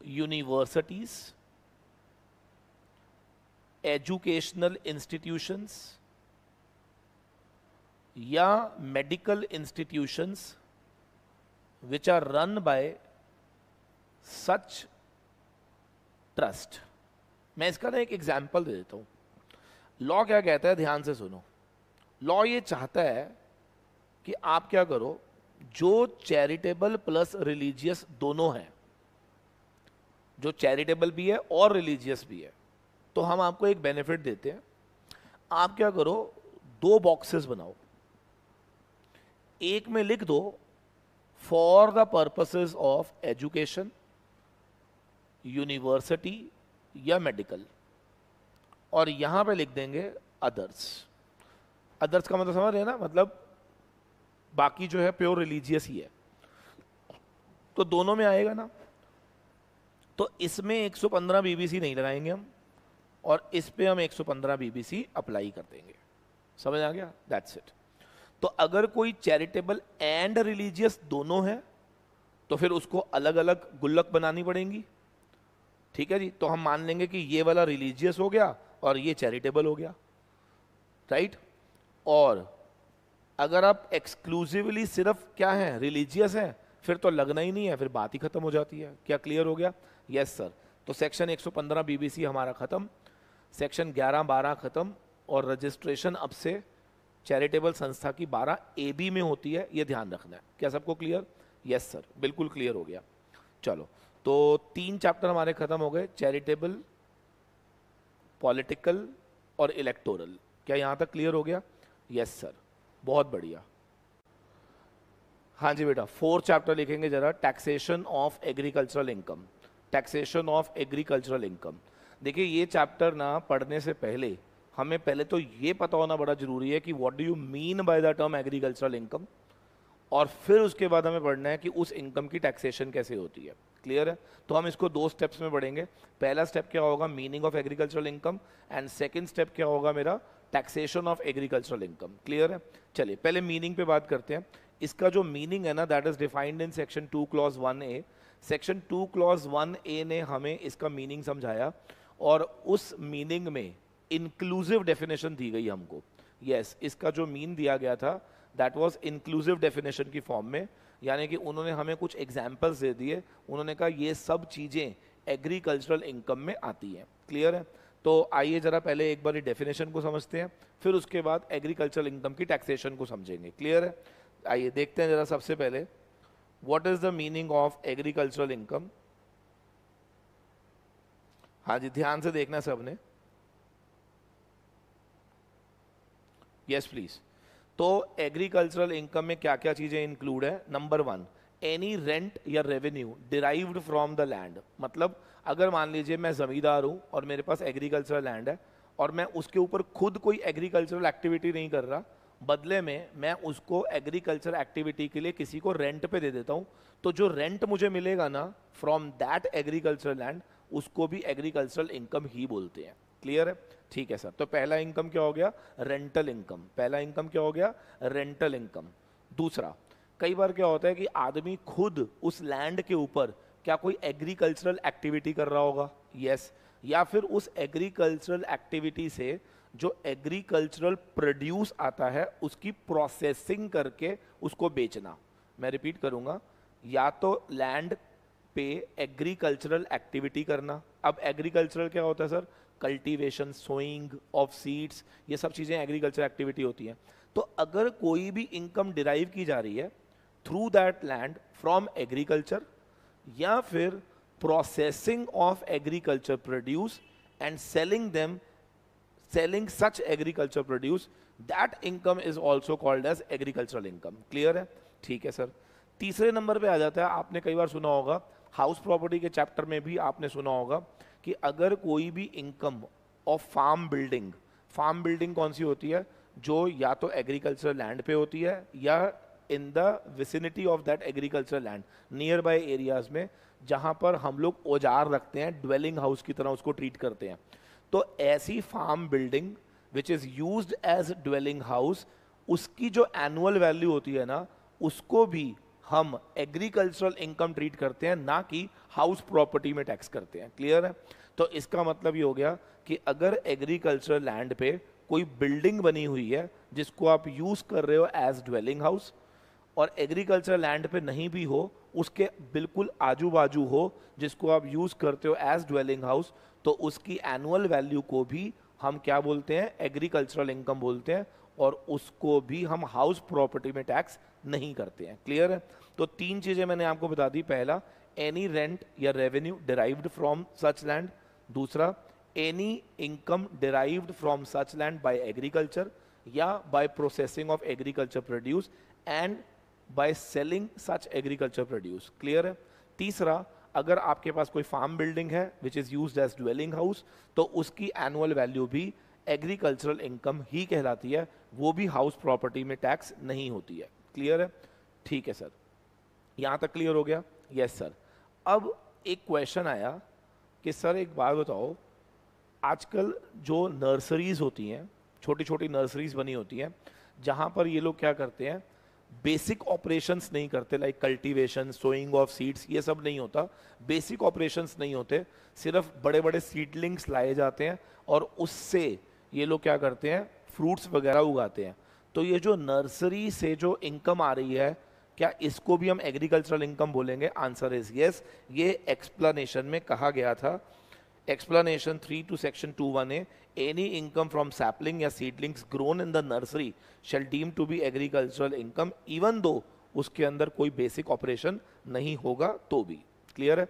universities, educational institutions या medical institutions which are run by such trust. मैं इसका ना एक एग्जाम्पल दे देता हूं। लॉ क्या कहता है, ध्यान से सुनो। लॉ ये चाहता है कि आप क्या करो, जो चैरिटेबल प्लस रिलीजियस दोनों हैं, जो चैरिटेबल भी है और रिलीजियस भी है, तो हम आपको एक बेनिफिट देते हैं। आप क्या करो, 2 बॉक्सेस बनाओ, एक में लिख दो for the purposes of education, university या मेडिकल, और यहां पे लिख देंगे अदर्स। अदर्स का मतलब समझ रहे हैं ना, मतलब बाकी जो है प्योर रिलीजियस ही है, तो दोनों में आएगा ना। तो इसमें 115 बीबीसी नहीं लगाएंगे हम, और इस पे हम 115 बीबीसी अप्लाई कर देंगे। समझ आ गया? That's it. तो अगर कोई चैरिटेबल एंड रिलीजियस दोनों है तो फिर उसको अलग अलग गुल्लक बनानी पड़ेंगी। ठीक है जी? तो हम मान लेंगे कि ये वाला रिलीजियस हो गया और ये चैरिटेबल हो गया, राइट? और अगर आप एक्सक्लूसिवली सिर्फ क्या है, रिलीजियस है, फिर तो लगना ही नहीं है, फिर बात ही खत्म हो जाती है। क्या क्लियर हो गया? Yes sir. तो सेक्शन 115 बीबीसी हमारा खत्म, सेक्शन 11-12 खत्म, और रजिस्ट्रेशन अब से चैरिटेबल संस्था की 12 AB में होती है, ये ध्यान रखना है। क्या सबको क्लियर? यस सर, बिल्कुल क्लियर हो गया। चलो, तो 3 चैप्टर हमारे खत्म हो गए, चैरिटेबल, पॉलिटिकल और इलेक्टोरल। क्या यहां तक क्लियर हो गया? यस सर, बहुत बढ़िया। हाँ जी बेटा, 4th चैप्टर लिखेंगे जरा, taxation of agricultural income. Taxation of agricultural income. देखिए, ये चैप्टर ना पढ़ने से पहले हमें पहले तो ये पता होना बड़ा जरूरी है कि what do you mean by the term agricultural income, और फिर उसके बाद हमें पढ़ना है कि उस इनकम की टैक्सेशन कैसे होती है। क्लियर है? तो हम इसको 2 स्टेप्स में पढ़ेंगे। पहला स्टेप क्या होगा, meaning of agricultural income, and second step क्या होगा मेरा, taxation of agricultural income. Clear है? चलिए पहले मीनिंग पे बात करते हैं। इसका जो मीनिंग है ना, that is defined in section 2 clause 1A। Section 2 clause 1A ने हमें इसका मीनिंग समझाया, और उस मीनिंग में इंक्लूसिव डेफिनेशन दी गई हमको। यस, इसका जो मीन दिया गया था दैट वाज इंक्लूसिव डेफिनेशन की फॉर्म में, यानी कि उन्होंने हमें कुछ एग्जाम्पल्स दे दिए। उन्होंने कहा ये सब चीज़ें एग्रीकल्चरल इनकम में आती हैं। क्लियर है? तो आइए जरा पहले एक बार डेफिनेशन को समझते हैं, फिर उसके बाद एग्रीकल्चरल इनकम की टैक्सेशन को समझेंगे। क्लियर है? आइए देखते हैं जरा सबसे पहले, what is the meaning of agricultural income. हाँ जी, ध्यान से देखना सबने। Yes please. तो एग्रीकल्चरल इनकम में क्या क्या चीजें इंक्लूड है? नंबर 1, एनी रेंट या revenue derived from the land. मतलब अगर मान लीजिए मैं जमींदार हूं और मेरे पास एग्रीकल्चरल लैंड है, और मैं उसके ऊपर खुद कोई एग्रीकल्चरल एक्टिविटी नहीं कर रहा, बदले में मैं उसको एग्रीकल्चर एक्टिविटी के लिए किसी को रेंट पे दे देता हूं, तो जो रेंट मुझे मिलेगा ना फ्रॉम दैट एग्रीकल्चरल लैंड, उसको भी एग्रीकल्चरल इनकम ही बोलते हैं। क्लियर है? ठीक है सर। तो पहला इनकम क्या हो गया? Rental income. पहला इनकम क्या हो गया? Rental income. दूसरा, कई बार क्या होता है कि आदमी खुद उस लैंड के ऊपर क्या कोई एग्रीकल्चरल एक्टिविटी कर रहा होगा? यस। या फिर उस एग्रीकल्चरल एक्टिविटी से जो एग्रीकल्चरल प्रोड्यूस आता है उसकी प्रोसेसिंग करके उसको बेचना। मैं रिपीट करूंगा, या तो लैंड पे एग्रीकल्चरल एक्टिविटी करना। अब एग्रीकल्चरल क्या होता है sir? Cultivation, sowing of seeds, ये सब चीजें एग्रीकल्चर एक्टिविटी होती हैं। तो अगर कोई भी इनकम डिराइव की जा रही है through that land from agriculture, या फिर processing of agriculture produce and selling them selling such agriculture produce, that income is also called as agricultural income. Clear है? ठीक है सर. तीसरे नंबर पे आ जाता है, आपने कई बार सुना होगा, हाउस प्रॉपर्टी के चैप्टर में भी आपने सुना होगा कि अगर कोई भी इनकम ऑफ फार्म बिल्डिंग कौन सी होती है? जो या तो एग्रीकल्चर लैंड पे होती है या in the vicinity of that agriculture land, near by areas में जहां पर हम लोग औजार रखते हैं, ड्वेलिंग हाउस की तरह उसको ट्रीट करते हैं. तो ऐसी farm building which is used as dwelling house, उसकी जो एनुअल वैल्यू होती है ना, उसको भी हम एग्रीकल्चरल इनकम ट्रीट करते हैं, ना कि हाउस प्रॉपर्टी में टैक्स करते हैं. क्लियर है? तो इसका मतलब ये हो गया कि अगर एग्रीकल्चर लैंड पे कोई बिल्डिंग बनी हुई है जिसको आप यूज कर रहे हो एज ड्वेलिंग हाउस, और एग्रीकल्चर लैंड पे नहीं भी हो, उसके बिल्कुल आजू बाजू हो जिसको आप यूज करते हो एज ड्वेलिंग हाउस, तो उसकी एनुअल वैल्यू को भी हम क्या बोलते हैं? एग्रीकल्चरल इनकम बोलते हैं, और उसको भी हम हाउस प्रॉपर्टी में टैक्स नहीं करते हैं. क्लियर है? तो तीन चीजें मैंने आपको बता दी. पहला, एनी रेंट या revenue derived from such land. दूसरा, any income derived from such land by agriculture या by processing of agriculture produce and by selling such agriculture produce. Clear है? तीसरा, अगर आपके पास कोई फार्म बिल्डिंग है which is used as dwelling house, तो उसकी एनुअल वैल्यू भी एग्रीकल्चरल इनकम ही कहलाती है, वो भी हाउस प्रॉपर्टी में टैक्स नहीं होती है. क्लियर है? ठीक है सर, यहां तक क्लियर हो गया? Yes sir. अब एक क्वेश्चन आया कि सर एक बात बताओ, आजकल जो नर्सरीज होती हैं, छोटी छोटी नर्सरीज बनी होती हैं, जहां पर ये लोग क्या करते हैं? बेसिक ऑपरेशंस नहीं करते, like cultivation, sowing of seeds, ये सब नहीं होता. बेसिक ऑपरेशंस नहीं होते, सिर्फ बड़े बड़े सीडलिंग्स लाए जाते हैं और उससे ये लोग क्या करते हैं? फ्रूट्स वगैरह उगाते हैं. तो ये जो नर्सरी से जो इनकम आ रही है, क्या इसको भी हम एग्रीकल्चरल इनकम बोलेंगे? Answer is yes. ये एक्सप्लेनेशन में कहा गया था, explanation 3 to section 2(1)(a), any income from sapling या seedlings grown in the nursery shall deem to be agricultural income even though उसके अंदर कोई बेसिक ऑपरेशन नहीं होगा तो भी. क्लियर है?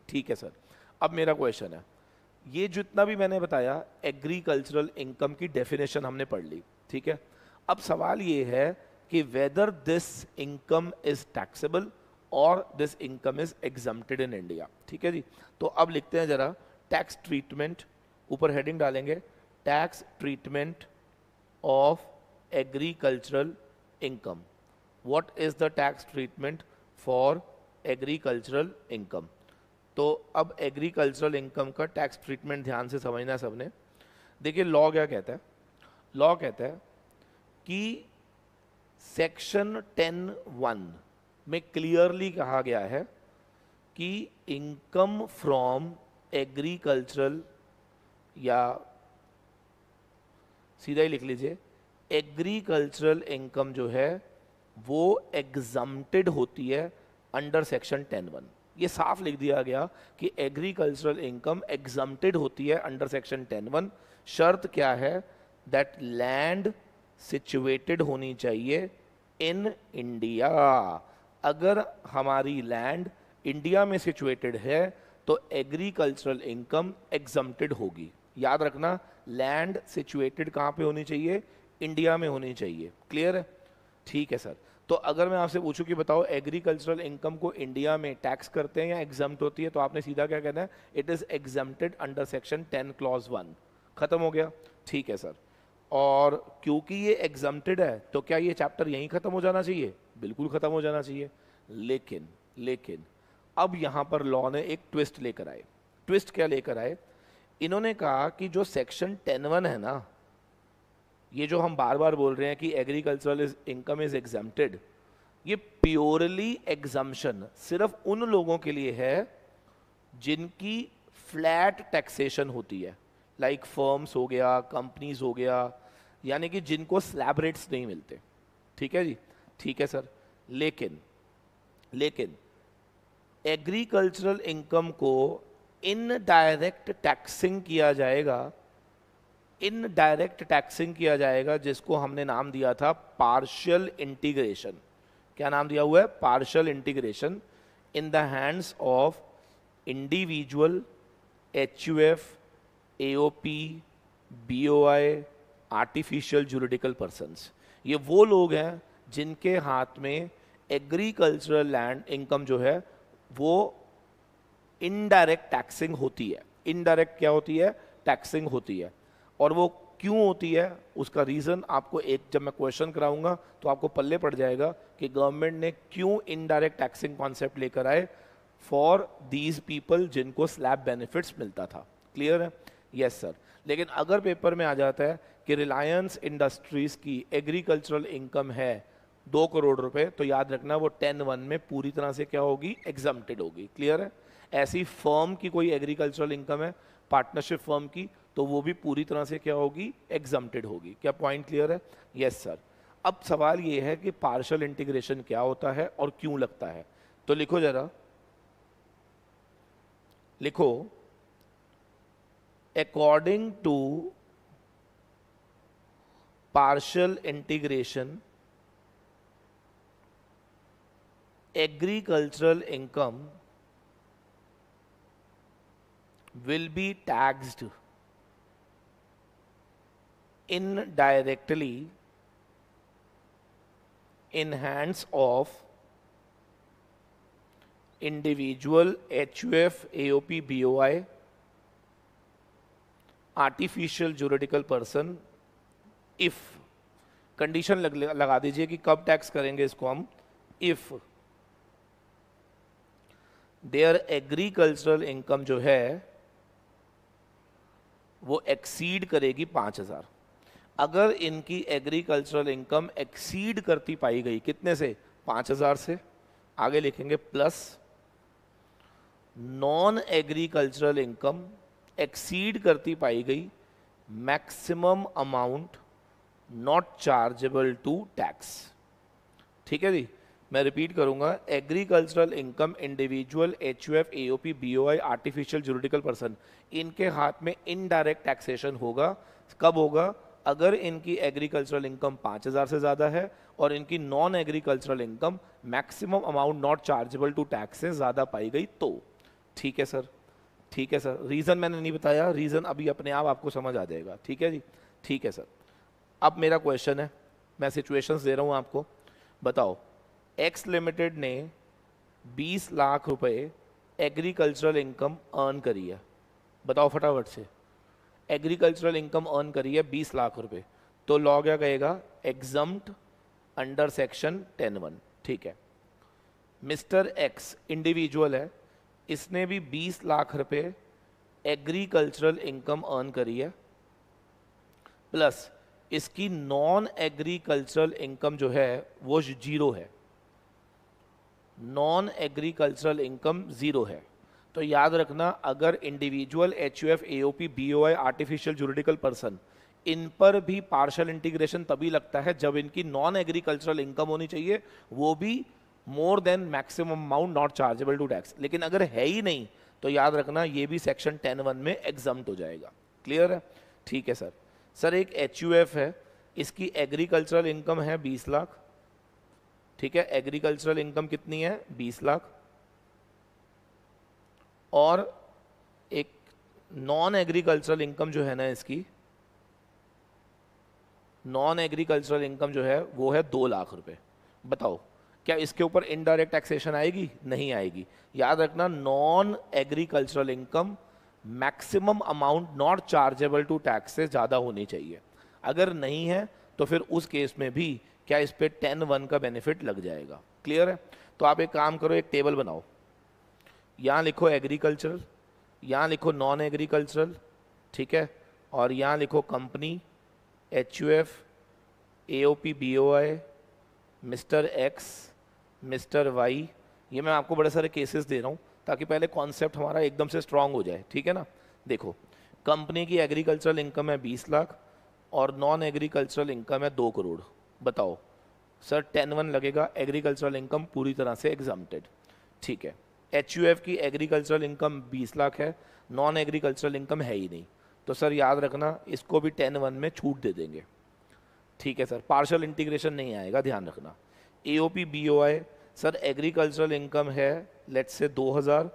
ठीक है सर. अब मेरा क्वेश्चन है, ये जितना भी मैंने बताया एग्रीकल्चरल इनकम की डेफिनेशन हमने पढ़ ली, ठीक है. अब सवाल ये है कि whether this income is taxable और this income is exempted in India. ठीक है जी. तो अब लिखते हैं जरा टैक्स ट्रीटमेंट, ऊपर हेडिंग डालेंगे tax treatment of agricultural income. What is the tax treatment for agricultural income? तो अब एग्रीकल्चरल इनकम का टैक्स ट्रीटमेंट ध्यान से समझना है सबने. देखिए लॉ क्या कहता है? लॉ कहता है कि सेक्शन 10(1) में क्लियरली कहा गया है कि इनकम फ्रॉम एग्रीकल्चरल, या सीधा ही लिख लीजिए, एग्रीकल्चरल इनकम जो है वो एग्जम्प्टेड होती है अंडर सेक्शन 10(1). ये साफ लिख दिया गया कि एग्रीकल्चरल इनकम एग्जम्प्टेड होती है अंडर सेक्शन 10(1). शर्त क्या है? दैट लैंड सिचुएटेड होनी चाहिए इन इंडिया. अगर हमारी लैंड इंडिया में सिचुएटेड है तो एग्रीकल्चरल इनकम एग्जम्प्टेड होगी. याद रखना, लैंड सिचुएटेड कहाँ पे होनी चाहिए? इंडिया में होनी चाहिए. क्लियर है? ठीक है सर. तो अगर मैं आपसे पूछूं कि बताओ एग्रीकल्चरल इनकम को इंडिया में टैक्स करते हैं या एग्जम्प्ट होती है, तो आपने सीधा क्या कहना है? It is exempted under section 10 clause 1. खत्म हो गया? ठीक है सर. और क्योंकि ये एग्जम्प्टेड है तो क्या ये चैप्टर यहीं खत्म हो जाना चाहिए? बिल्कुल खत्म हो जाना चाहिए. लेकिन अब यहां पर लॉ ने एक ट्विस्ट लेकर आए. ट्विस्ट क्या लेकर आए? इन्होंने कहा कि जो सेक्शन 10(1) है ना, ये जो हम बार बार बोल रहे हैं कि एग्रीकल्चरल इनकम इज एग्जम्प्टेड, ये प्योरली एग्जम्पशन सिर्फ उन लोगों के लिए है जिनकी फ्लैट टैक्सेशन होती है, लाइक फर्म्स हो गया, कंपनीज हो गया, यानी कि जिनको स्लैब रेट्स नहीं मिलते. ठीक है जी. ठीक है सर. लेकिन एग्रीकल्चरल इनकम को इनडायरेक्ट टैक्सिंग किया जाएगा, इनडायरेक्ट टैक्सिंग किया जाएगा, जिसको हमने नाम दिया था पार्शियल इंटीग्रेशन. क्या नाम दिया हुआ है? Partial integration. In the hands of individual, HUF, AOP, BOI artificial juridical persons, ये वो लोग हैं जिनके हाथ में एग्रीकल्चरल लैंड इनकम जो है वो इनडायरेक्ट टैक्सिंग होती है। इनडायरेक्ट क्या होती है? टैक्सिंग होती है। और वो क्यों होती है उसका रीजन आपको एक जब मैं क्वेश्चन कराऊंगा तो आपको पल्ले पड़ जाएगा कि गवर्नमेंट ने क्यों इनडायरेक्ट टैक्सिंग कॉन्सेप्ट लेकर आए फॉर दीज पीपल जिनको स्लैब बेनिफिट्स मिलता था। क्लियर है? Yes sir. लेकिन अगर पेपर में आ जाता है कि रिलायंस इंडस्ट्रीज की एग्रीकल्चरल इनकम है 2 करोड़ रुपए, तो याद रखना वो 10(1) में पूरी तरह से क्या होगी? एग्जम्प्टेड होगी। क्लियर है? ऐसी फर्म की कोई एग्रीकल्चरल इनकम है, पार्टनरशिप फर्म की, तो वो भी पूरी तरह से क्या होगी? एग्जम्प्टेड होगी। क्या पॉइंट क्लियर है? Yes sir. अब सवाल ये है कि पार्शियल इंटीग्रेशन क्या होता है और क्यों लगता है, तो लिखो जरा, लिखो according to partial integration agricultural income will be taxed indirectly in hands of individual HUF, AOP, BOI, artificial juridical person if, condition लगा दीजिए कि कब टैक्स करेंगे इसको हम, if देयर एग्रीकल्चरल इनकम जो है वो एक्सीड करेगी 5,000। अगर इनकी एग्रीकल्चरल इनकम एक्सीड करती पाई गई कितने से? 5,000 से, आगे लिखेंगे plus non agricultural income exceed करती पाई गई maximum amount not chargeable to tax. ठीक है जी, मैं रिपीट करूंगा, agricultural income individual HUF, AOP, BOI, artificial juridical person, इनके हाथ में इनडायरेक्ट टैक्सेशन होगा। कब होगा? अगर इनकी एग्रीकल्चरल इनकम 5,000 से ज्यादा है और इनकी non agricultural income maximum amount not chargeable to tax से ज्यादा पाई गई तो। ठीक है सर, ठीक है सर। रीजन मैंने नहीं बताया, रीजन अभी अपने आप आपको समझ आ जाएगा। ठीक है जी, ठीक है सर। अब मेरा क्वेश्चन है, मैं सिचुएशंस दे रहा हूं आपको, बताओ एक्स लिमिटेड ने 20 लाख रुपए एग्रीकल्चरल इनकम अर्न करी है, बताओ फटाफट से, एग्रीकल्चरल इनकम अर्न करी है 20 लाख रुपए, तो लॉ क्या कहेगा? Exempt under section 10(1). ठीक है, मिस्टर एक्स इंडिविजुअल है, इसने भी 20 लाख रुपए एग्रीकल्चरल इनकम अर्न करी है, प्लस इसकी नॉन एग्रीकल्चरल इनकम जो है वो 0 है, नॉन एग्रीकल्चरल इनकम 0 है। तो याद रखना, अगर individual HUF, AOP, BOI, artificial juridical person, इन पर भी पार्शियल इंटीग्रेशन तभी लगता है जब इनकी नॉन एग्रीकल्चरल इनकम होनी चाहिए, वो भी more than maximum amount not chargeable to tax. लेकिन अगर है ही नहीं तो याद रखना ये भी सेक्शन 10(1) में एग्जम्प्ट हो जाएगा। क्लियर है? ठीक है सर। सर एक HUF है, इसकी एग्रीकल्चरल इनकम है 20 लाख, ठीक है, एग्रीकल्चरल इनकम कितनी है? 20 लाख, और एक नॉन एग्रीकल्चरल इनकम जो है ना, इसकी नॉन एग्रीकल्चरल इनकम जो है वो है 2 लाख रुपए। बताओ क्या इसके ऊपर इनडायरेक्ट टैक्सेशन आएगी? नहीं आएगी। याद रखना, non agricultural income maximum amount not chargeable to tax से ज्यादा होनी चाहिए। अगर नहीं है तो फिर उस केस में भी क्या इस पे 10(1) का बेनिफिट लग जाएगा। क्लियर है? तो आप एक काम करो, एक टेबल बनाओ, यहाँ लिखो एग्रीकल्चरल, यहाँ लिखो नॉन एग्रीकल्चरल, ठीक है, और यहाँ लिखो company, HUF, AOP, BOI, mister X, mister Y. ये मैं आपको बड़े सारे केसेस दे रहा हूँ ताकि पहले कॉन्सेप्ट हमारा एकदम से स्ट्रांग हो जाए। ठीक है ना? देखो, कंपनी की एग्रीकल्चरल इनकम है 20 लाख और नॉन एग्रीकल्चरल इनकम है 2 करोड़। बताओ सर 10(1) लगेगा, एग्रीकल्चरल इनकम पूरी तरह से एग्जम्प्टेड। ठीक है, HUF की एग्रीकल्चरल इनकम 20 लाख है, नॉन एग्रीकल्चरल इनकम है ही नहीं, तो सर याद रखना इसको भी 10(1) में छूट दे देंगे। ठीक है सर, पार्शियल इंटीग्रेशन नहीं आएगा, ध्यान रखना। AOP, BOI, sir agricultural income है लेट्स से 2000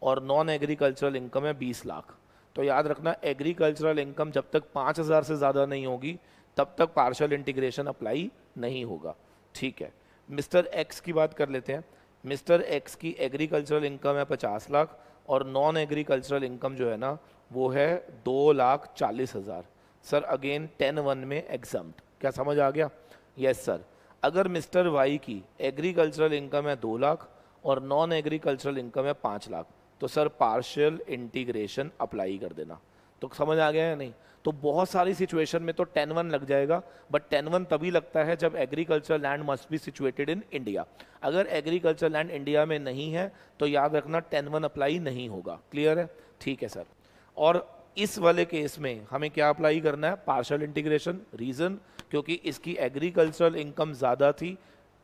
और नॉन एग्रीकल्चरल इनकम है 20 लाख, तो याद रखना एग्रीकल्चरल इनकम जब तक 5,000 से ज़्यादा नहीं होगी तब तक पार्शियल इंटीग्रेशन अप्लाई नहीं होगा। ठीक है, मिस्टर एक्स की बात कर लेते हैं। मिस्टर एक्स की एग्रीकल्चरल इनकम है 50 लाख और नॉन एग्रीकल्चरल इनकम जो है ना वो है 2,40,000। सर अगेन 10(1) में एग्जम्प्ट, क्या समझ आ गया? Yes sir. अगर मिस्टर वाई की एग्रीकल्चरल इनकम है 2 लाख और नॉन एग्रीकल्चरल इनकम है 5 लाख तो सर पार्शियल इंटीग्रेशन अप्लाई कर देना। तो समझ आ गया या नहीं? तो बहुत सारी सिचुएशन में तो 10(1) लग जाएगा, बट 10(1) तभी लगता है जब agriculture land must be situated in India. अगर एग्रीकल्चर लैंड इंडिया में नहीं है तो याद रखना 10(1) अप्लाई नहीं होगा। क्लियर है? ठीक है सर। और इस वाले केस में हमें क्या अप्लाई करना है? Partial integration. रीजन, क्योंकि इसकी एग्रीकल्चरल इनकम ज़्यादा थी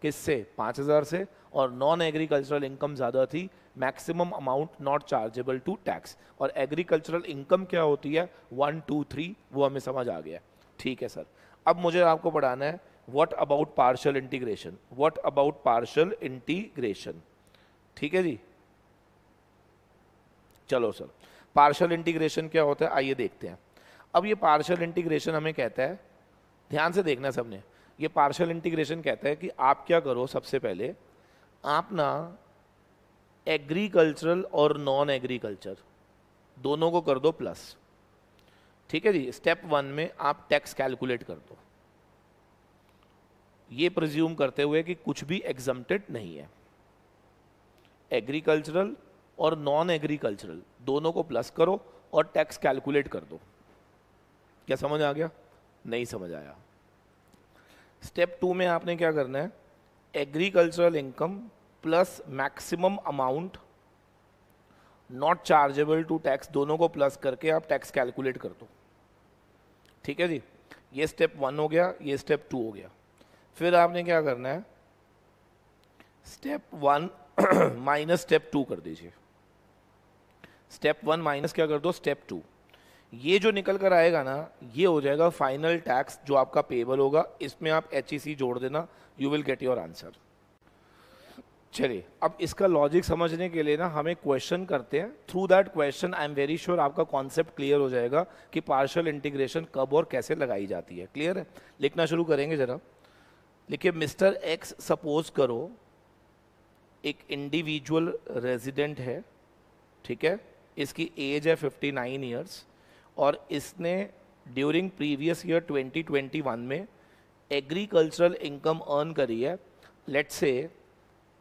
किससे? 5,000 से, और नॉन एग्रीकल्चरल इनकम ज़्यादा थी, maximum amount not chargeable to tax. और एग्रीकल्चरल इनकम क्या होती है? 1, 2, 3, वो हमें समझ आ गया। ठीक है सर। अब मुझे आपको पढ़ाना है what about partial integration. What about partial integration? ठीक है जी, चलो सर। पार्शियल इंटीग्रेशन क्या होता है आइए देखते हैं। अब ये पार्शियल इंटीग्रेशन हमें कहता है, ध्यान से देखना सबने, ये पार्शियल इंटीग्रेशन कहता है कि आप क्या करो, सबसे पहले आप ना एग्रीकल्चरल और नॉन एग्रीकल्चर दोनों को कर दो प्लस। ठीक है जी। स्टेप 1 में आप टैक्स कैलकुलेट कर दो, ये प्रिज्यूम करते हुए कि कुछ भी एग्जम्प्टेड नहीं है। एग्रीकल्चरल और नॉन एग्रीकल्चरल दोनों को प्लस करो और टैक्स कैलकुलेट कर दो। क्या समझ आ गया? नहीं समझ आया? स्टेप 2 में आपने क्या करना है? Agricultural income plus maximum amount not chargeable to tax, दोनों को प्लस करके आप टैक्स कैलकुलेट कर दो। ठीक है जी। ये स्टेप 1 हो गया, ये स्टेप 2 हो गया। फिर आपने क्या करना है? स्टेप 1 माइनस स्टेप 2 कर दीजिए। स्टेप 1 माइनस क्या कर दो? स्टेप 2। ये जो निकल कर आएगा ना ये हो जाएगा फाइनल टैक्स जो आपका पेबल होगा। इसमें आप HEC जोड़ देना, you will get your answer. चलिए, अब इसका लॉजिक समझने के लिए ना हमें क्वेश्चन करते हैं। Through that question I am very sure आपका कॉन्सेप्ट क्लियर हो जाएगा कि पार्शियल इंटीग्रेशन कब और कैसे लगाई जाती है। क्लियर है? लिखना शुरू करेंगे जरा। लिखिए, मिस्टर एक्स सपोज करो एक इंडिविजुअल रेजिडेंट है, ठीक है, इसकी एज है 59 ईयर्स और इसने ड्यूरिंग प्रीवियस ईयर 2021 में एग्रीकल्चरल इनकम अर्न करी है लेट्स से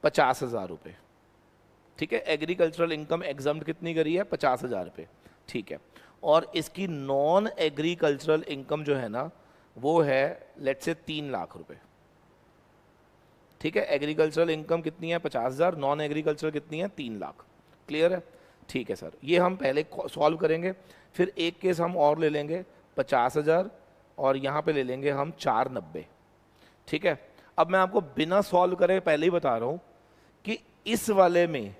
50,000 रुपये। ठीक है, एग्रीकल्चरल इनकम एग्जम्प्ट कितनी करी है? 50,000 रुपये। ठीक है, और इसकी नॉन एग्रीकल्चरल इनकम जो है ना वो है लेट्स से 3 लाख रुपए। ठीक है, एग्रीकल्चरल इनकम कितनी है? 50,000, नॉन एग्रीकल्चरल कितनी है? 3 लाख। क्लियर है? ठीक है सर, ये हम पहले सॉल्व करेंगे। फिर एक केस हम और ले लेंगे 50,000 और यहाँ पे ले लेंगे हम 490। ठीक है, अब मैं आपको बिना सॉल्व करे पहले ही बता रहा हूँ कि इस वाले में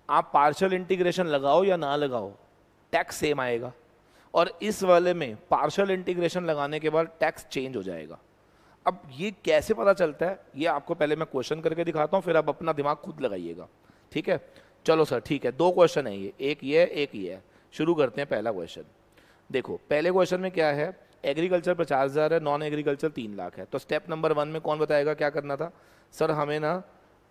आप पार्शियल इंटीग्रेशन लगाओ या ना लगाओ टैक्स सेम आएगा, और इस वाले में पार्शियल इंटीग्रेशन लगाने के बाद टैक्स चेंज हो जाएगा। अब ये कैसे पता चलता है ये आपको पहले मैं क्वेश्चन करके दिखाता हूँ, फिर आप अपना दिमाग खुद लगाइएगा। ठीक है, चलो सर ठीक है, 2 क्वेश्चन है ये, एक ये है एक ये है। शुरू करते हैं पहला क्वेश्चन। देखो पहले क्वेश्चन में क्या है? एग्रीकल्चर 50,000 है, नॉन एग्रीकल्चर 3 लाख है। तो स्टेप नंबर 1 में कौन बताएगा क्या करना था? सर हमें ना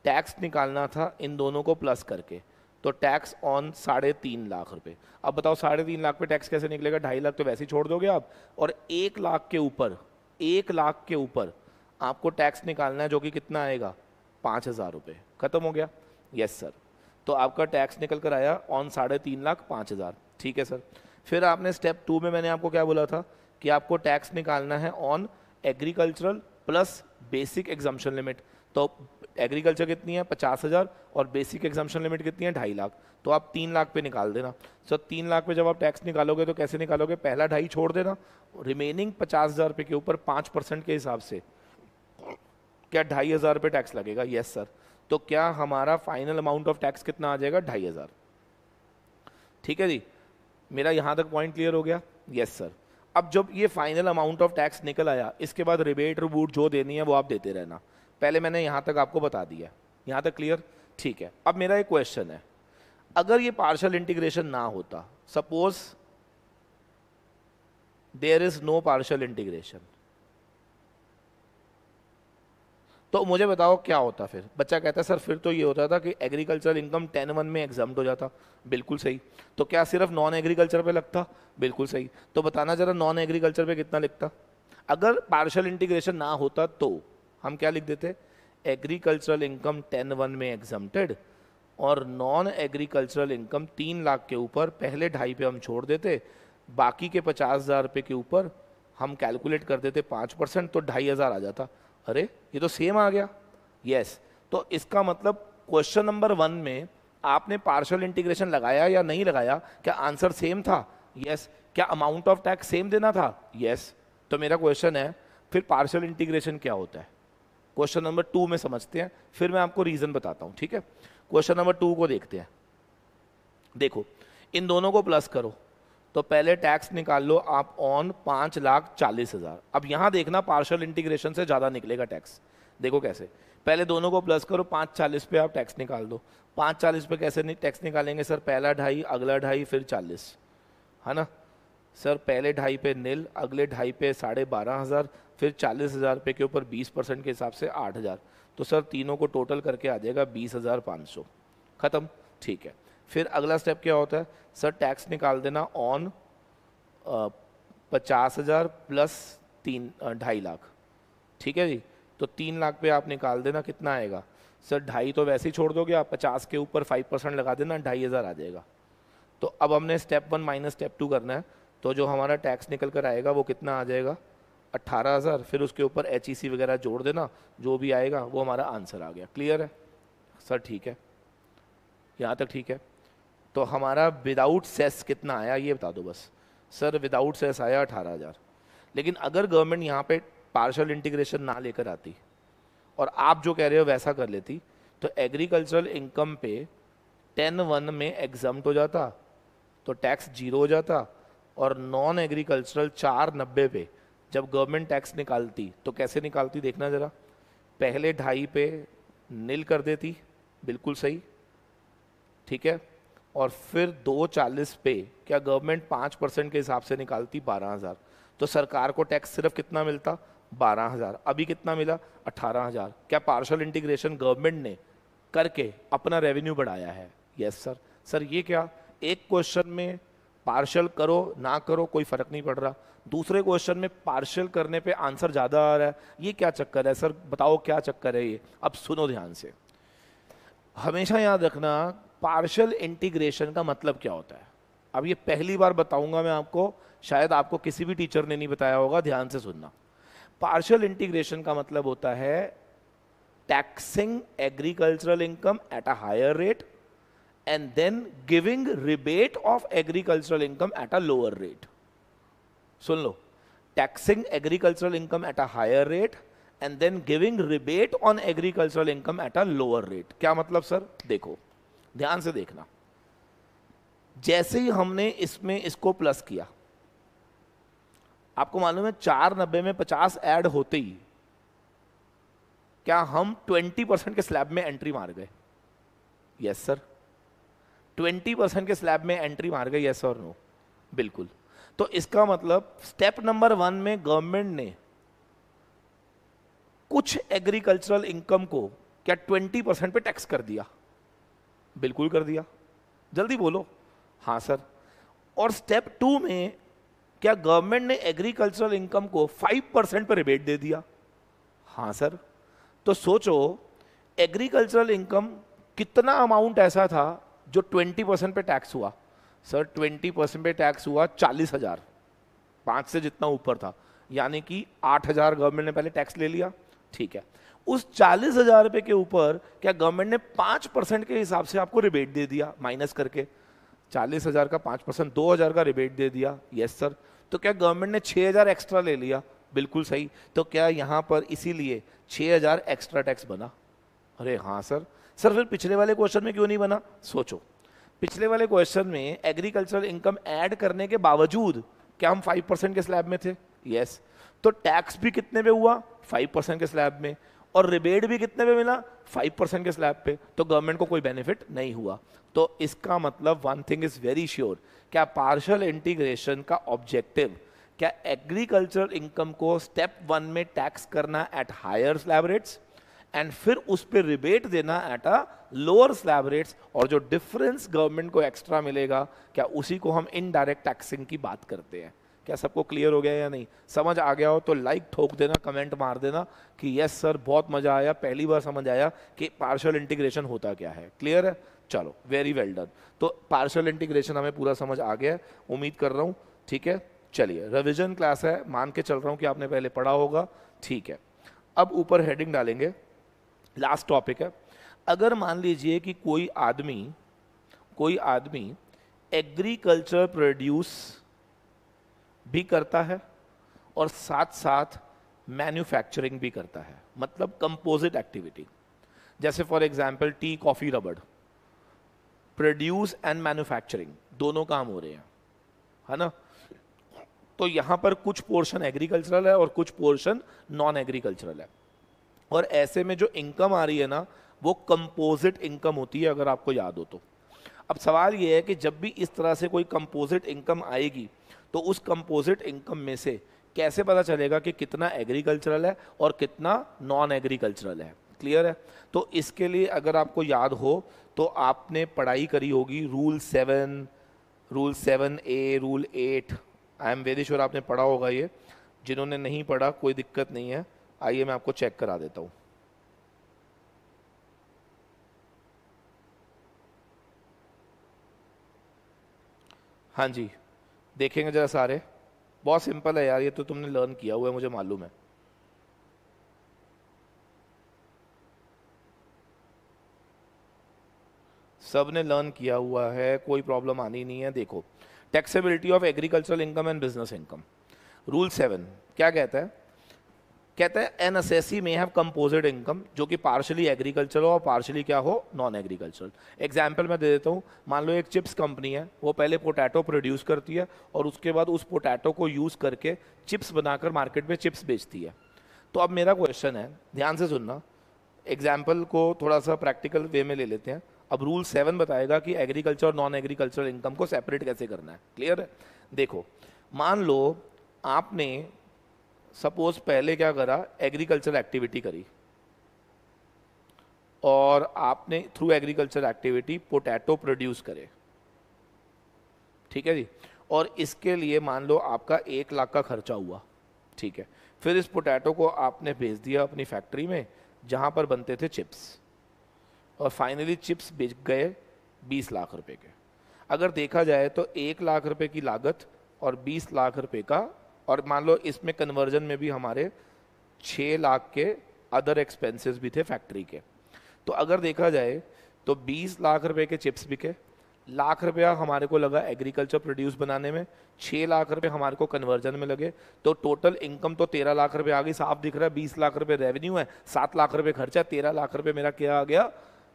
टैक्स निकालना था इन दोनों को प्लस करके, तो टैक्स ऑन 3.5 लाख रुपए। अब बताओ 3.5 लाख पे टैक्स कैसे निकलेगा? 2.5 लाख तो वैसे ही छोड़ दोगे आप, और 1 लाख के ऊपर 1 लाख के ऊपर आपको टैक्स निकालना है जो कि कितना आएगा? 5,000 रुपये। खत्म हो गया? Yes sir. तो आपका टैक्स निकल कर आया ऑन 3.5 लाख 5,000। ठीक है सर। फिर आपने स्टेप 2 में मैंने आपको क्या बोला था कि आपको टैक्स निकालना है on agricultural plus basic exemption limit. तो एग्रीकल्चर कितनी है? 50,000 और बेसिक एग्जम्पशन लिमिट कितनी है? 2.5 लाख। तो आप 3 लाख पे निकाल देना। सर 3 लाख पे जब आप टैक्स निकालोगे तो कैसे निकालोगे? पहला 2.5 छोड़ देना, रिमेनिंग 50,000 रुपये के ऊपर 5% के हिसाब से क्या 2,500 रुपये टैक्स लगेगा? Yes sir. तो क्या हमारा फाइनल अमाउंट ऑफ टैक्स कितना आ जाएगा? 2,500। ठीक है जी, मेरा यहां तक पॉइंट क्लियर हो गया? Yes sir. अब जब ये फाइनल अमाउंट ऑफ टैक्स निकल आया, इसके बाद रिबेट रिबूट जो देनी है वो आप देते रहना। पहले मैंने यहां तक आपको बता दिया, यहां तक क्लियर? ठीक है। अब मेरा एक क्वेश्चन है, अगर ये पार्शियल इंटीग्रेशन ना होता, suppose there is no partial integration, तो मुझे बताओ क्या होता फिर? बच्चा कहता है सर फिर तो ये होता था कि एग्रीकल्चरल इनकम 10(1) में एग्जाम्प्ट हो जाता। बिल्कुल सही। तो क्या सिर्फ नॉन एग्रीकल्चर पे लगता? बिल्कुल सही। तो बताना जरा नॉन एग्रीकल्चर पे कितना लिखता? अगर पार्शियल इंटीग्रेशन ना होता तो हम क्या लिख देते? एग्रीकल्चरल इनकम 10(1) में एग्जाम्प्टेड और नॉन एग्रीकल्चरल इनकम 3 लाख के ऊपर पहले 2.5 पे हम छोड़ देते, बाकी के 50,000 रुपये के ऊपर हम कैलकुलेट कर देते 5%, तो 2,500 आ जाता। अरे ये तो सेम आ गया। यस, तो इसका मतलब क्वेश्चन नंबर 1 में आपने पार्शियल इंटीग्रेशन लगाया या नहीं लगाया? क्या आंसर सेम था? यस। क्या अमाउंट ऑफ टैक्स सेम देना था? यस। तो मेरा क्वेश्चन है फिर पार्शियल इंटीग्रेशन क्या होता है? क्वेश्चन नंबर 2 में समझते हैं, फिर मैं आपको रीजन बताता हूं, ठीक है? क्वेश्चन नंबर 2 को देखते हैं। देखो, इन दोनों को प्लस करो तो पहले टैक्स निकाल लो आप ऑन 5,40,000। अब यहां देखना पार्शियल इंटीग्रेशन से ज्यादा निकलेगा टैक्स। देखो कैसे, पहले दोनों को प्लस करो, 5,40 पे आप टैक्स निकाल दो। 5,40 पे कैसे टैक्स निकालेंगे सर? पहला 2.5, अगला 2.5, फिर 40, है ना सर? पहले 2.5 पे नील, अगले 2.5 पे 12,500, फिर 40,000 रुपये के ऊपर 20% के हिसाब से 8,000। तो सर तीनों को टोटल करके आ जाएगा 20,500। खत्म, ठीक है। फिर अगला स्टेप क्या होता है? सर टैक्स निकाल देना ऑन 50,000 प्लस 2.5 लाख, ठीक है जी। तो 3 लाख पे आप निकाल देना, कितना आएगा सर? 2.5 तो वैसे ही छोड़ दोगे आप, 50 के ऊपर 5% लगा देना, 2,500 आ जाएगा। तो अब हमने स्टेप 1 माइनस स्टेप 2 करना है, तो जो हमारा टैक्स निकल कर आएगा वो कितना आ जाएगा? 18,000। फिर उसके ऊपर HEC वगैरह जोड़ देना, जो भी आएगा वो हमारा आंसर आ गया। क्लियर है सर? ठीक है, यहाँ तक ठीक है। तो हमारा विदाउट सेस कितना आया ये बता दो बस। सर विदाउट सेस आया 18,000। लेकिन अगर गवर्नमेंट यहाँ पे पार्शियल इंटीग्रेशन ना लेकर आती और आप जो कह रहे हो वैसा कर लेती, तो एग्रीकल्चरल इनकम पे 10(1) में एग्जम्प्ट हो जाता, तो टैक्स 0 हो जाता। और नॉन एग्रीकल्चरल 490 पे जब गवर्नमेंट टैक्स निकालती तो कैसे निकालती देखना जरा। पहले 2.5 पे नील कर देती, बिल्कुल सही, ठीक है। और फिर 2.40 पे क्या गवर्नमेंट 5% के हिसाब से निकालती? 12,000। तो सरकार को टैक्स सिर्फ कितना मिलता? 12,000। अभी कितना मिला? 18,000। क्या पार्शियल इंटीग्रेशन गवर्नमेंट ने करके अपना रेवेन्यू बढ़ाया है? Yes sir. सर ये क्या, एक क्वेश्चन में पार्शियल करो ना करो कोई फर्क नहीं पड़ रहा, दूसरे क्वेश्चन में पार्शियल करने पे आंसर ज्यादा आ रहा है, ये क्या चक्कर है सर? बताओ क्या चक्कर है ये? अब सुनो ध्यान से, हमेशा याद रखना पार्शियल इंटीग्रेशन का मतलब क्या होता है। अब ये पहली बार बताऊंगा मैं आपको, शायद आपको किसी भी टीचर ने नहीं बताया होगा, ध्यान से सुनना। पार्शियल इंटीग्रेशन का मतलब होता है taxing agricultural income at a higher rate and then giving rebate of agricultural income at a lower rate. Soon low, taxing agricultural income at a higher rate and then giving rebate on agricultural income at a lower rate. क्या मतलब sir? देखो ध्यान से देखना, जैसे ही हमने इसमें इसको प्लस किया, आपको मालूम है 490 में 50 ऐड होते ही क्या हम 20% के स्लैब में एंट्री मार गए? Yes sir. 20% के स्लैब में एंट्री मार गए, यस और नो? बिल्कुल। तो इसका मतलब स्टेप नंबर 1 में गवर्नमेंट ने कुछ एग्रीकल्चरल इनकम को क्या 20% पे टैक्स कर दिया? बिल्कुल कर दिया। जल्दी बोलो। हाँ सर। और स्टेप 2 में क्या गवर्नमेंट ने एग्रीकल्चरल इनकम को 5% पे रिबेट दे दिया? हाँ सर। तो सोचो एग्रीकल्चरल इनकम कितना अमाउंट ऐसा था जो 20% पे टैक्स हुआ? सर 20% पे टैक्स हुआ 40,000, 5 से जितना ऊपर था, यानी कि 8,000 गवर्नमेंट ने पहले टैक्स ले लिया, ठीक है। उस 40,000 रुपए के ऊपर क्या गवर्नमेंट ने 5% के हिसाब से आपको रिबेट दे दिया, माइनस करके 40,000 का 5% 2,000 का रिबेट दे दिया? Yes sir. तो क्या गवर्नमेंट ने 6,000 एक्स्ट्रा ले लिया? बिल्कुल सही। तो क्या यहां पर इसीलिए 6,000 एक्स्ट्रा टैक्स बना? अरे हाँ सर। सर फिर पिछले वाले क्वेश्चन में क्यों नहीं बना? सोचो, पिछले वाले क्वेश्चन में एग्रीकल्चरल इनकम ऐड करने के बावजूद क्या हम 5% के स्लैब में थे? यस। तो टैक्स भी कितने पे हुआ? 5% के स्लैब में। और रिबेट भी कितने पे मिला? 5% के स्लैब पे, तो गवर्नमेंट को कोई बेनिफिट नहीं हुआ। तो इसका मतलब one thing is very sure, क्या पार्शियल इंटीग्रेशन का ऑब्जेक्टिव क्या एग्रीकल्चरल इनकम को स्टेप 1 में टैक्स करना at higher slab rates and फिर उस पर रिबेट देना at a lower slab rates, और जो डिफरेंस गवर्नमेंट को एक्स्ट्रा मिलेगा क्या उसी को हम इनडायरेक्ट टैक्सिंग की बात करते हैं। क्या सबको क्लियर हो गया या नहीं? समझ आ गया हो तो लाइक ठोक देना, कमेंट मार देना कि यस सर बहुत मजा आया, पहली बार समझ आया कि पार्शियल इंटीग्रेशन होता क्या है। क्लियर है? चलो वेरी वेल डन। तो पार्शियल इंटीग्रेशन हमें पूरा समझ आ गया है, उम्मीद कर रहा हूँ। ठीक है, चलिए रिवीजन क्लास है, मान के चल रहा हूँ कि आपने पहले पढ़ा होगा। ठीक है, अब ऊपर हेडिंग डालेंगे, लास्ट टॉपिक है। अगर मान लीजिए कि कोई आदमी एग्रीकल्चर प्रोड्यूस भी करता है और साथ साथ मैन्युफैक्चरिंग भी करता है, मतलब कंपोजिट एक्टिविटी, जैसे फॉर एग्जांपल टी, कॉफी, रबड़, प्रोड्यूस एंड मैन्युफैक्चरिंग दोनों काम हो रहे हैं, है ना। तो यहां पर कुछ पोर्शन एग्रीकल्चरल है और कुछ पोर्शन नॉन एग्रीकल्चरल है, और ऐसे में जो इनकम आ रही है ना वो कंपोजिट इनकम होती है, अगर आपको याद हो तो। अब सवाल ये है कि जब भी इस तरह से कोई कंपोजिट इनकम आएगी तो उस कंपोजिट इनकम में से कैसे पता चलेगा कि कितना एग्रीकल्चरल है और कितना नॉन एग्रीकल्चरल है। क्लियर है? तो इसके लिए अगर आपको याद हो तो आपने पढ़ाई करी होगी rule 7A, rule 8, I am very sure आपने पढ़ा होगा ये। जिन्होंने नहीं पढ़ा कोई दिक्कत नहीं है, आइए मैं आपको चेक करा देता हूं। हाँ जी, देखेंगे जरा सारे, बहुत सिंपल है यार, ये तो तुमने लर्न किया हुआ है, मुझे मालूम है। सब ने लर्न किया हुआ है, कोई प्रॉब्लम आनी नहीं है। देखो, taxability of agricultural income and business income, rule 7 क्या कहता है? कहता है एन असेसी में हैव कंपोजिट इनकम, जो कि पार्शली एग्रीकल्चरल हो और पार्शली क्या हो, नॉन एग्रीकल्चरल। एग्जांपल मैं दे देता हूँ, मान लो एक चिप्स कंपनी है, वो पहले पोटैटो प्रोड्यूस करती है और उसके बाद उस पोटैटो को यूज करके चिप्स बनाकर मार्केट में चिप्स बेचती है। तो अब मेरा क्वेश्चन है, ध्यान से सुनना, एग्जाम्पल को थोड़ा सा प्रैक्टिकल वे में ले लेते हैं। अब रूल 7 बताएगा कि एग्रीकल्चर और नॉन एग्रीकल्चरल इनकम को सेपरेट कैसे करना है। क्लियर है? देखो, मान लो आपने सपोज पहले क्या करा, एग्रीकल्चर एक्टिविटी करी और आपने through agriculture activity potato produce करे, ठीक है जी, और इसके लिए मान लो आपका 1 लाख का खर्चा हुआ, ठीक है। फिर इस पोटैटो को आपने भेज दिया अपनी फैक्ट्री में जहां पर बनते थे चिप्स, और फाइनली चिप्स बिक गए 20 लाख रुपए के। अगर देखा जाए तो 1 लाख रुपए की लागत और 20 लाख रुपए का, और मान लो इसमें कन्वर्जन में भी हमारे 6 लाख के अदर एक्सपेंसेस भी थे फैक्ट्री के। तो अगर देखा जाए तो 20 लाख रुपए के चिप्स बिके, लाख रुपया हमारे को लगा एग्रीकल्चर प्रोड्यूस बनाने में, 6 लाख रुपए हमारे को कन्वर्जन में लगे, तो टोटल इनकम तो 13 लाख रुपए आ गई, साफ दिख रहा है। 20 लाख रुपए रेवेन्यू है, 7 लाख रुपए खर्चा, 13 लाख रुपए मेरा क्या आ गया,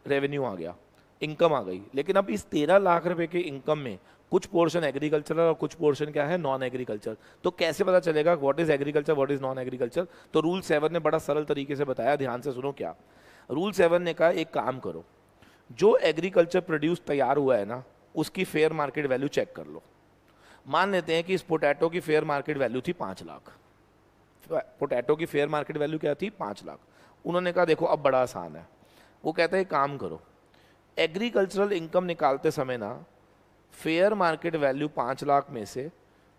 रेवेन्यू आ गया, इनकम आ गई। लेकिन अब इस 13 लाख रुपए के इनकम में कुछ पोर्शन एग्रीकल्चर और कुछ पोर्शन क्या है, नॉन एग्रीकल्चर। तो कैसे पता चलेगा what is agriculture, what is non agriculture? तो रूल 7 ने बड़ा सरल तरीके से बताया, ध्यान से सुनो। क्या रूल 7 ने कहा, एक काम करो, जो एग्रीकल्चर प्रोड्यूस तैयार हुआ है ना उसकी फेयर मार्केट वैल्यू चेक कर लो। मान लेते हैं कि इस पोटैटो की फेयर मार्केट वैल्यू थी 5 लाख। पोटैटो की फेयर मार्केट वैल्यू क्या थी, 5 लाख। उन्होंने कहा देखो अब बड़ा आसान है, वो कहता है काम करो, एग्रीकल्चरल इनकम निकालते समय ना फेयर मार्केट वैल्यू 5 लाख में से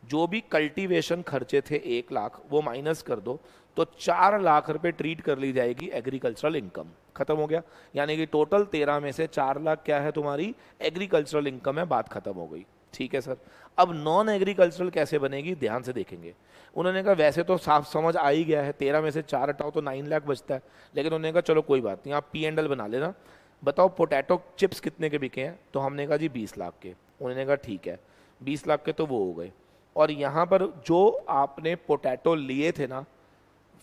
जो भी कल्टीवेशन खर्चे थे 1 लाख वो माइनस कर दो, तो 4 लाख रुपए ट्रीट कर ली जाएगी एग्रीकल्चरल इनकम। खत्म हो गया। यानी कि टोटल 13 में से 4 लाख क्या है, तुम्हारी एग्रीकल्चरल इनकम है, बात खत्म हो गई। ठीक है सर, अब नॉन एग्रीकल्चरल कैसे बनेगी, ध्यान से देखेंगे। उन्होंने कहा वैसे तो साफ समझ आ ही गया है, 13 में से 4 हटाओ तो 9 लाख बचता है, लेकिन उन्होंने कहा चलो कोई बात नहीं, आप P&L बना लेना, बताओ पोटैटो चिप्स कितने के बिके हैं। तो हमने कहा जी 20 लाख के। उन्होंने कहा ठीक है, 20 लाख के तो वो हो गए, और यहाँ पर जो आपने पोटैटो लिए थे ना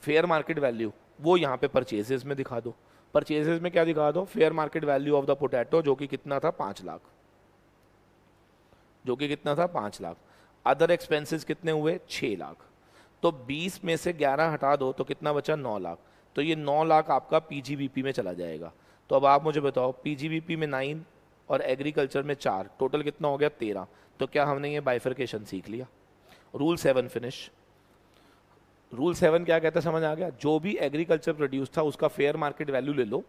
फेयर मार्केट वैल्यू, वो यहाँ पे परचेजेस में दिखा दो। परचेजेस में क्या दिखा दो, fair market value of the potato, जो कि कितना था, 5 लाख, जो कि कितना था, 5 लाख। अदर एक्सपेंसेस कितने हुए, 6 लाख। तो 20 में से 11 हटा दो तो कितना बचा, 9 लाख। तो ये 9 लाख आपका पीजीबीपी में चला जाएगा। तो अब आप मुझे बताओ, पीजीबीपी में 9 और एग्रीकल्चर में 4, टोटल कितना हो गया 13। तो क्या हमने ये बाइफर्केशन सीख लिया? Rule 7 finish. रूल 7 क्या कहता है समझ आ गया? जो भी एग्रीकल्चर प्रोड्यूस था उसका फेयर मार्केट वैल्यू ले लो,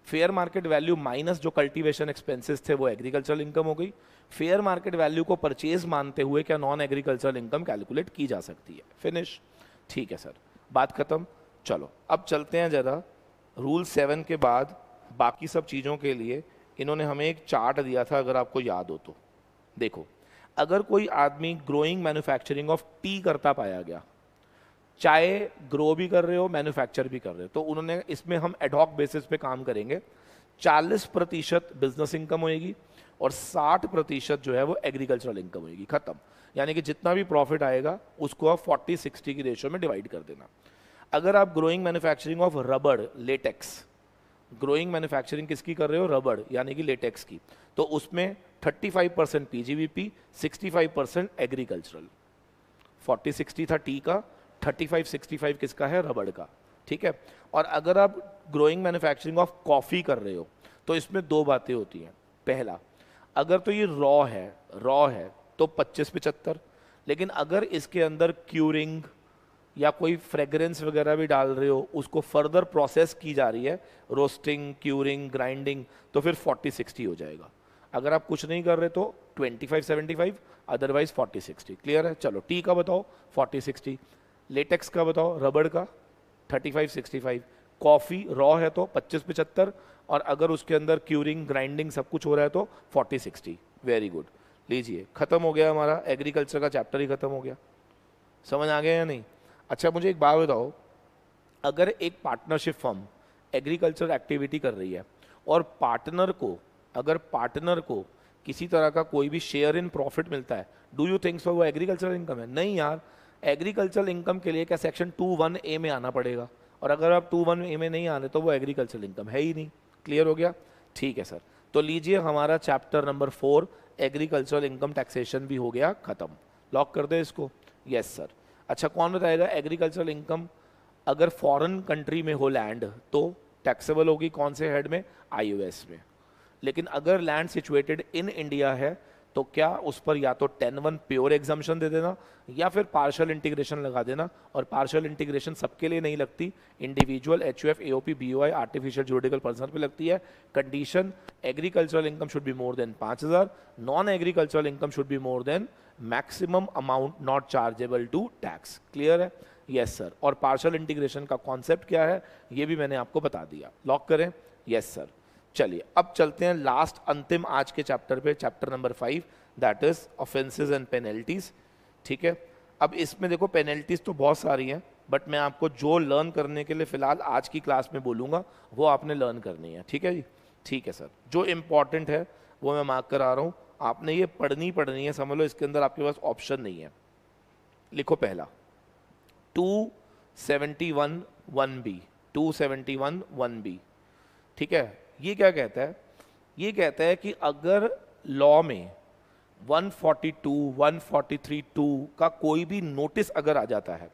फेयर मार्केट वैल्यू माइनस जो कल्टीवेशन एक्सपेंसेस थे वो एग्रीकल्चरल इनकम हो गई। फेयर मार्केट वैल्यू को परचेज मानते हुए क्या नॉन एग्रीकल्चरल इनकम कैलकुलेट की जा सकती है? फिनिश। ठीक है सर, बात खत्म। चलो अब चलते हैं जरा रूल 7 के बाद बाकी सब चीज़ों के लिए इन्होंने हमें एक चार्ट दिया था, अगर आपको याद हो तो। देखो, अगर कोई आदमी ग्रोइंग मैन्युफैक्चरिंग ऑफ टी करता पाया गया, चाहे ग्रो भी कर रहे हो मैन्युफैक्चर भी कर रहे हो, तो उन्होंने इसमें हम एडहॉक बेसिस पे काम करेंगे। 40% बिजनेस इनकम होएगी और 60% जो है वो एग्रीकल्चरल इनकम होएगी। खत्म। यानी कि जितना भी प्रॉफिट आएगा उसको आप 40-60 की रेशियो में डिवाइड कर देना। अगर आप ग्रोइंग मैन्युफैक्चरिंग ऑफ रबड़, लेटेक्स, ग्रोइंग मैन्युफैक्चरिंग किसकी कर रहे हो? रबड़ यानी कि लेटेक्स की, तो उसमें 35% पीजीबीपी, 65% एग्रीकल्चरल। 40-60 था टी का, 35-65 किसका है? रबड़ का। ठीक है। और अगर आप ग्रोइंग मैन्युफैक्चरिंग ऑफ कॉफ़ी कर रहे हो तो इसमें दो बातें होती हैं। पहला, अगर तो ये रॉ है तो 25-75, लेकिन अगर इसके अंदर क्यूरिंग या कोई फ्रेग्रेंस वगैरह भी डाल रहे हो, उसको फर्दर प्रोसेस की जा रही है, रोस्टिंग, क्यूरिंग, ग्राइंडिंग, तो फिर 40-60 हो जाएगा। अगर आप कुछ नहीं कर रहे तो 25-75, अदरवाइज 40-60। क्लियर है? चलो टी का बताओ 40-60, लेटेक्स का बताओ, रबड़ का 35-65, कॉफ़ी रॉ है तो 25-75, और अगर उसके अंदर क्यूरिंग, ग्राइंडिंग सब कुछ हो रहा है तो 40-60। Very good. लीजिए, खत्म हो गया हमारा एग्रीकल्चर का चैप्टर ही खत्म हो गया। समझ आ गया या नहीं? अच्छा मुझे एक बात बताओ, अगर एक पार्टनरशिप फर्म एग्रीकल्चर एक्टिविटी कर रही है और पार्टनर को किसी तरह का कोई भी शेयर इन प्रॉफिट मिलता है, डू यू थिंक सो वो एग्रीकल्चर इनकम है? नहीं यार, एग्रीकल्चर इनकम के लिए क्या सेक्शन 2(1)(a) में आना पड़ेगा, और अगर आप 2(1)(a) में नहीं आने तो वो एग्रीकल्चर इनकम है ही नहीं। क्लियर हो गया? ठीक है सर। तो लीजिए, हमारा chapter number 4 agricultural income taxation भी हो गया खत्म। लॉक कर दे इसको। Yes sir. अच्छा, कौन बताएगा एग्रीकल्चरल इनकम अगर फॉरेन कंट्री में हो लैंड तो टैक्सेबल होगी कौन से हेड में? IOS में। लेकिन अगर लैंड सिचुएटेड इन इंडिया है तो क्या उस पर या तो 10(1) प्योर एग्जाम्पशन दे देना या फिर पार्शियल इंटीग्रेशन लगा देना, और पार्शियल इंटीग्रेशन सबके लिए नहीं लगती, individual, HUF, AOP, BOI, artificial juridical person पे लगती है। Condition, agricultural income should be more than 5,000, non agricultural income should be more than maximum amount not chargeable to tax. Clear है? Yes sir. और partial integration का concept क्या है ये भी मैंने आपको बता दिया। लॉक करें? Yes sir. चलिए अब चलते हैं लास्ट, अंतिम आज के चैप्टर पे, chapter number 5, that is offences and penalties. ठीक है। अब इसमें देखो पेनल्टीज तो बहुत सारी हैं, बट मैं आपको जो लर्न करने के लिए फिलहाल आज की क्लास में बोलूंगा वो आपने लर्न करनी है। ठीक है जी? ठीक है सर। जो इंपॉर्टेंट है वो मैं मार्क करा रहा हूँ, आपने ये पढ़नी है, समझ लो इसके अंदर आपके पास ऑप्शन नहीं है। लिखो पहला 271(1)(b), 271(1)(b। ठीक है। ये क्या कहता है? ये कहता है कि अगर लॉ में 142, 143(2) का कोई भी नोटिस अगर आ जाता है,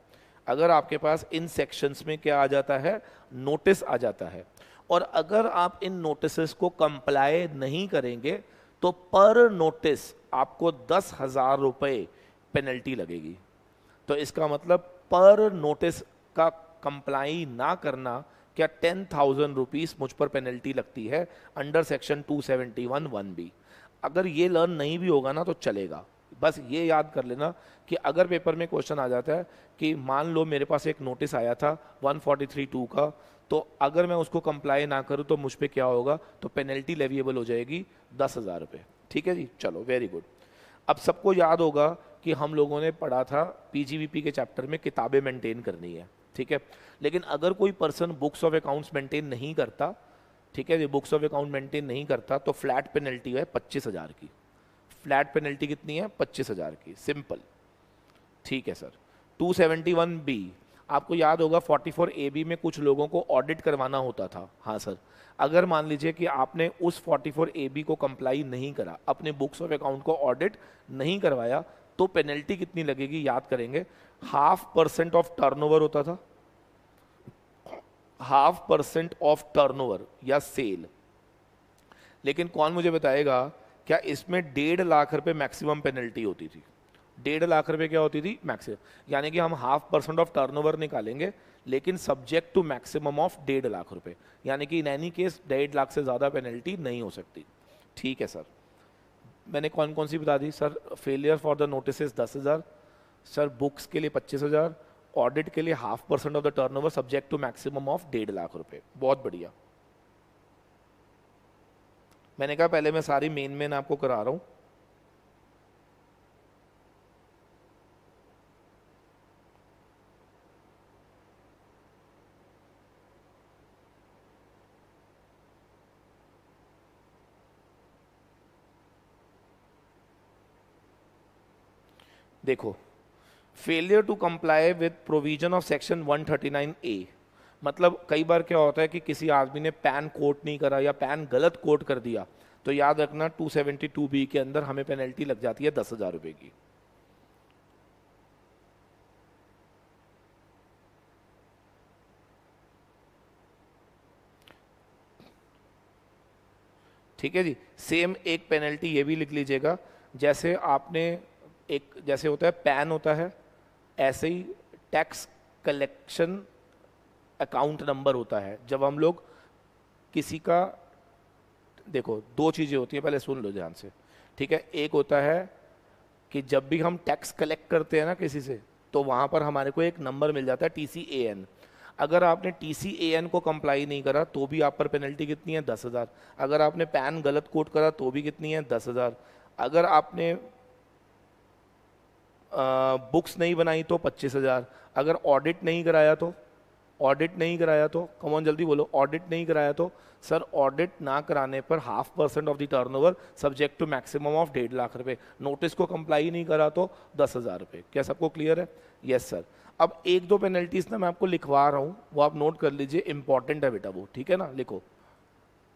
अगर आपके पास इन सेक्शंस में क्या आ जाता है? नोटिस आ जाता है, और अगर आप इन नोटिस को कंप्लाई नहीं करेंगे तो पर नोटिस आपको 10,000 रुपये पेनल्टी लगेगी। तो इसका मतलब पर नोटिस का कंप्लाई ना करना, क्या 10,000 रुपीज मुझ पर पेनल्टी लगती है अंडर सेक्शन 271(1)(b). अगर ये लर्न नहीं भी होगा ना तो चलेगा। बस ये याद कर लेना कि अगर पेपर में क्वेश्चन आ जाता है कि मान लो मेरे पास एक नोटिस आया था 143(2) का, तो अगर मैं उसको कंप्लाई ना करूं तो मुझ पे क्या होगा? तो पेनल्टी लेविएबल हो जाएगी 10,000 रुपये। ठीक है जी? चलो वेरी गुड। अब सबको याद होगा कि हम लोगों ने पढ़ा था पीजीबीपी के चैप्टर में किताबें मेंटेन करनी है। ठीक है। लेकिन अगर कोई person books of accounts maintain नहीं करता, ठीक है, बुक्स ऑफ अकाउंट मेंटेन नहीं करता, तो फ्लैट पेनल्टी है 25,000 की। फ्लैट पेनल्टी कितनी है? 25,000 की। सिंपल। ठीक है सर। 271(b), आपको याद होगा 44(ab) में कुछ लोगों को ऑडिट करवाना होता था। हाँ सर। अगर मान लीजिए कि आपने उस 44(ab) को कंप्लाई नहीं करा, अपने बुक्स ऑफ अकाउंट को ऑडिट नहीं करवाया, तो पेनल्टी कितनी लगेगी? याद करेंगे, 0.5% ऑफ टर्नओवर होता था, 0.5% ऑफ टर्नओवर या सेल। लेकिन कौन मुझे बताएगा क्या इसमें 1.5 लाख रुपए मैक्सिमम पेनल्टी होती थी? 1.5 लाख रुपए क्या होती थी मैक्सिमम, यानी कि हम 0.5% ऑफ टर्नओवर निकालेंगे लेकिन subject to maximum of 1.5 lakh रुपए, यानी कि इन एनी केस 1.5 लाख से ज़्यादा पेनल्टी नहीं हो सकती। ठीक है सर, मैंने कौन कौन सी बता दी sir? Failure for the notice 10,000 sir, books के लिए 25,000, ऑडिट के लिए 0.5% of the turnover subject to maximum of 1.5 lakh रुपए। बहुत बढ़िया। मैंने कहा पहले मैं सारी मेन आपको करा रहा हूं। देखो, failure to comply with provision of section 139A, मतलब कई बार क्या होता है कि किसी आदमी ने पैन कोट नहीं करा या पैन गलत कोट कर दिया, तो याद रखना 272B के अंदर हमें पेनल्टी लग जाती है 10,000 रुपए की। ठीक है जी। सेम एक पेनल्टी ये भी लिख लीजिएगा, जैसे आपने एक, जैसे होता है पैन होता है, ऐसे ही टैक्स कलेक्शन अकाउंट नंबर होता है। जब हम लोग किसी का, देखो दो चीज़ें होती हैं, पहले सुन लो ध्यान से, ठीक है। एक होता है कि जब भी हम टैक्स कलेक्ट करते हैं ना किसी से, तो वहाँ पर हमारे को एक नंबर मिल जाता है TCAN। अगर आपने TCAN को कंप्लाई नहीं करा तो भी आप पर पेनल्टी कितनी है? 10,000। अगर आपने पैन गलत कोड करा तो भी कितनी है? 10,000। अगर आपने बुक्स नहीं बनाई तो 25,000। अगर ऑडिट नहीं कराया तो, ऑडिट नहीं कराया तो, कमॉन जल्दी बोलो, ऑडिट नहीं कराया तो सर, ऑडिट ना कराने पर 0.5% of the turnover subject to maximum of 1.5 lakh रुपए। नोटिस को कंप्लाई नहीं करा तो 10,000 रुपए। क्या सबको क्लियर है? Yes sir. अब एक दो पेनल्टीज ना मैं आपको लिखवा रहा हूँ, वो आप नोट कर लीजिए, इंपॉर्टेंट है बेटा वो, ठीक है ना। लिखो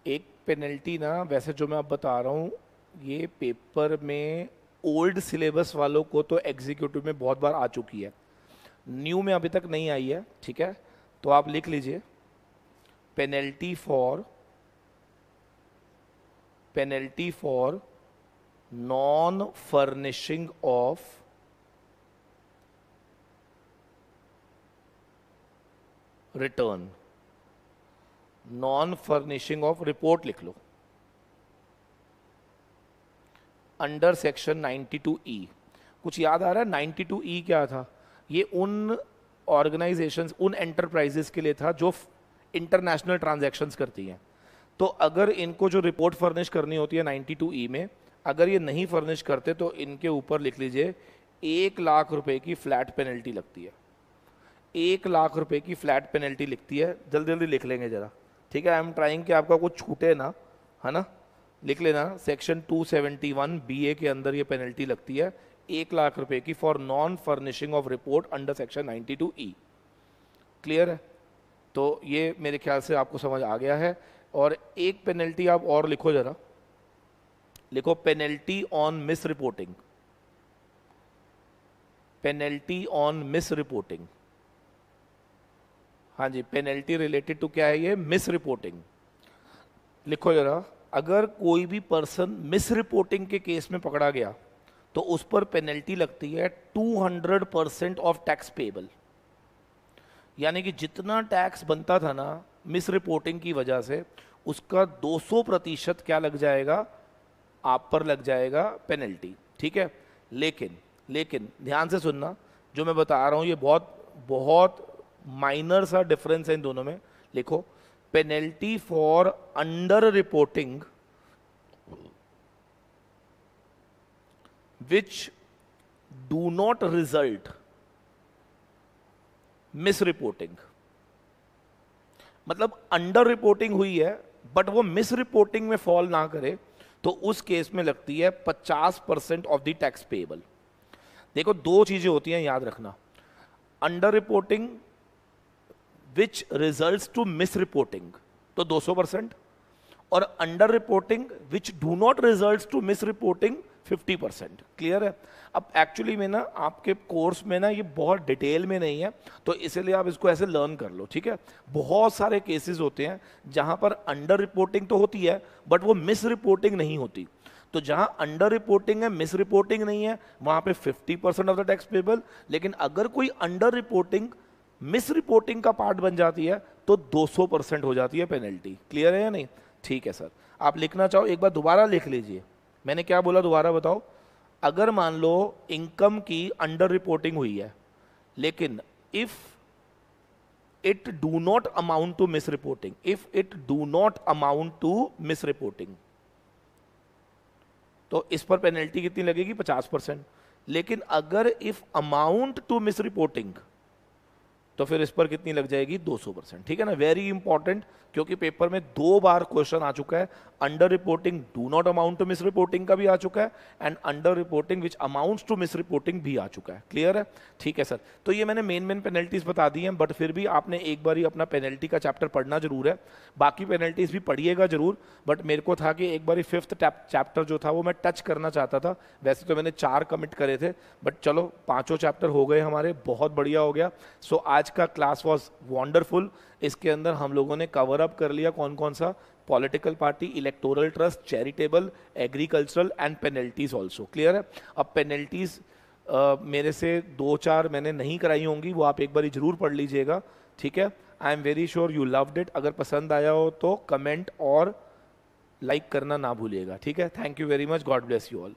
एक पेनल्टी ना, वैसे जो मैं आप बता रहा हूँ ये पेपर में ओल्ड सिलेबस वालों को तो एग्जीक्यूटिव में बहुत बार आ चुकी है, न्यू में अभी तक नहीं आई है, ठीक है। तो आप लिख लीजिए penalty for non furnishing of return, non furnishing of report लिख लो, अंडर सेक्शन 92E। कुछ याद आ रहा है 92E क्या था? ये उन ऑर्गेनाइजेशंस, उन एंटरप्राइजेस के लिए था जो इंटरनेशनल ट्रांजैक्शंस करती हैं। तो अगर इनको जो रिपोर्ट फर्निश करनी होती है 92E में, अगर ये नहीं फर्निश करते तो इनके ऊपर लिख लीजिए 1 लाख रुपए की फ्लैट पेनल्टी लगती है। 1 लाख रुपए की फ्लैट पेनल्टी लिखती है। जल्दी जल्दी लिख लेंगे जरा, ठीक है। आई एम ट्राइंग कि आपका कुछ छूटे ना, है ना। लिख लेना सेक्शन 271BA के अंदर ये पेनल्टी लगती है 1 लाख रुपए की for non furnishing of report under section 92E। Clear है? तो ये मेरे ख्याल से आपको समझ आ गया है। और एक पेनल्टी आप और लिखो जरा, लिखो penalty on miss reporting, penalty on miss reporting. हाँ जी, पेनल्टी रिलेटेड टू क्या है ये? Miss reporting. लिखो जरा, अगर कोई भी पर्सन मिस रिपोर्टिंग के केस में पकड़ा गया तो उस पर पेनल्टी लगती है 200% ऑफ टैक्स पेबल, यानी कि जितना टैक्स बनता था ना मिस रिपोर्टिंग की वजह से, उसका 200% क्या लग जाएगा? आप पर लग जाएगा पेनल्टी, ठीक है। लेकिन ध्यान से सुनना, जो मैं बता रहा हूं ये बहुत माइनर सा डिफरेंस है इन दोनों में। लिखो penalty for under reporting which do not result miss reporting, मतलब अंडर रिपोर्टिंग हुई है बट वो मिस रिपोर्टिंग में फॉल ना करे, तो उस केस में लगती है 50% ऑफ द टैक्स पेएबल। देखो दो चीजें होती हैं, याद रखना, underreporting which results to misreporting तो 200%, और underreporting which do not results to misreporting 50%। Clear है? अब एक्चुअली में ना आपके कोर्स में ना ये बहुत डिटेल में नहीं है, तो इसलिए आप इसको ऐसे लर्न कर लो, ठीक है? बहुत सारे केसेस होते हैं जहां पर अंडर रिपोर्टिंग तो होती है बट वो मिस रिपोर्टिंग नहीं होती। तो जहां अंडर रिपोर्टिंग है, मिस रिपोर्टिंग नहीं है, वहां पे 50% ऑफ द टैक्स पेबल। लेकिन अगर कोई अंडर रिपोर्टिंग मिस रिपोर्टिंग का पार्ट बन जाती है तो 200% हो जाती है पेनल्टी। क्लियर है या नहीं? ठीक है सर, आप लिखना चाहो एक बार दोबारा लिख लीजिए। मैंने क्या बोला दोबारा बताओ? अगर मान लो इनकम की अंडर रिपोर्टिंग हुई है, लेकिन if it do not amount to misreporting, if it do not amount to misreporting, तो इस पर पेनल्टी कितनी लगेगी? 50%। लेकिन अगर if amount to misreporting, तो फिर इस पर कितनी लग जाएगी? 200%। ठीक है ना? वेरी इंपॉर्टेंट, क्योंकि पेपर में 2 बार क्वेश्चन आ चुका है। Underreporting do not amount to misreporting का भी आ चुका है, and underreporting which amounts to misreporting भी आ चुका है। क्लियर है? ठीक है सर, तो ये मैंने मेन पेनल्टीज बता दी हैं, बट फिर भी आपने एक बार ही अपना पेनल्टी का चैप्टर पढ़ना जरूर है। बाकी पेनल्टीज भी पढ़िएगा जरूर, बट मेरे को था कि एक बार 5th चैप्टर जो था वो मैं टच करना चाहता था। वैसे तो मैंने 4 कमिट करे थे, बट चलो 5 चैप्टर हो गए हमारे, बहुत बढ़िया हो गया। सो आज का क्लास वॉज वॉन्डरफुल। इसके अंदर हम लोगों ने कवर अप कर लिया कौन कौन सा? Political party, electoral trust, charitable, agricultural and penalties also. Clear है? अब पेनल्टीज मेरे से 2-4 मैंने नहीं कराई होंगी, वो आप एक बार जरूर पढ़ लीजिएगा। ठीक है? I am very sure you loved it. अगर पसंद आया हो तो कमेंट और लाइक करना ना भूलिएगा। ठीक है? Thank you very much, God bless you all.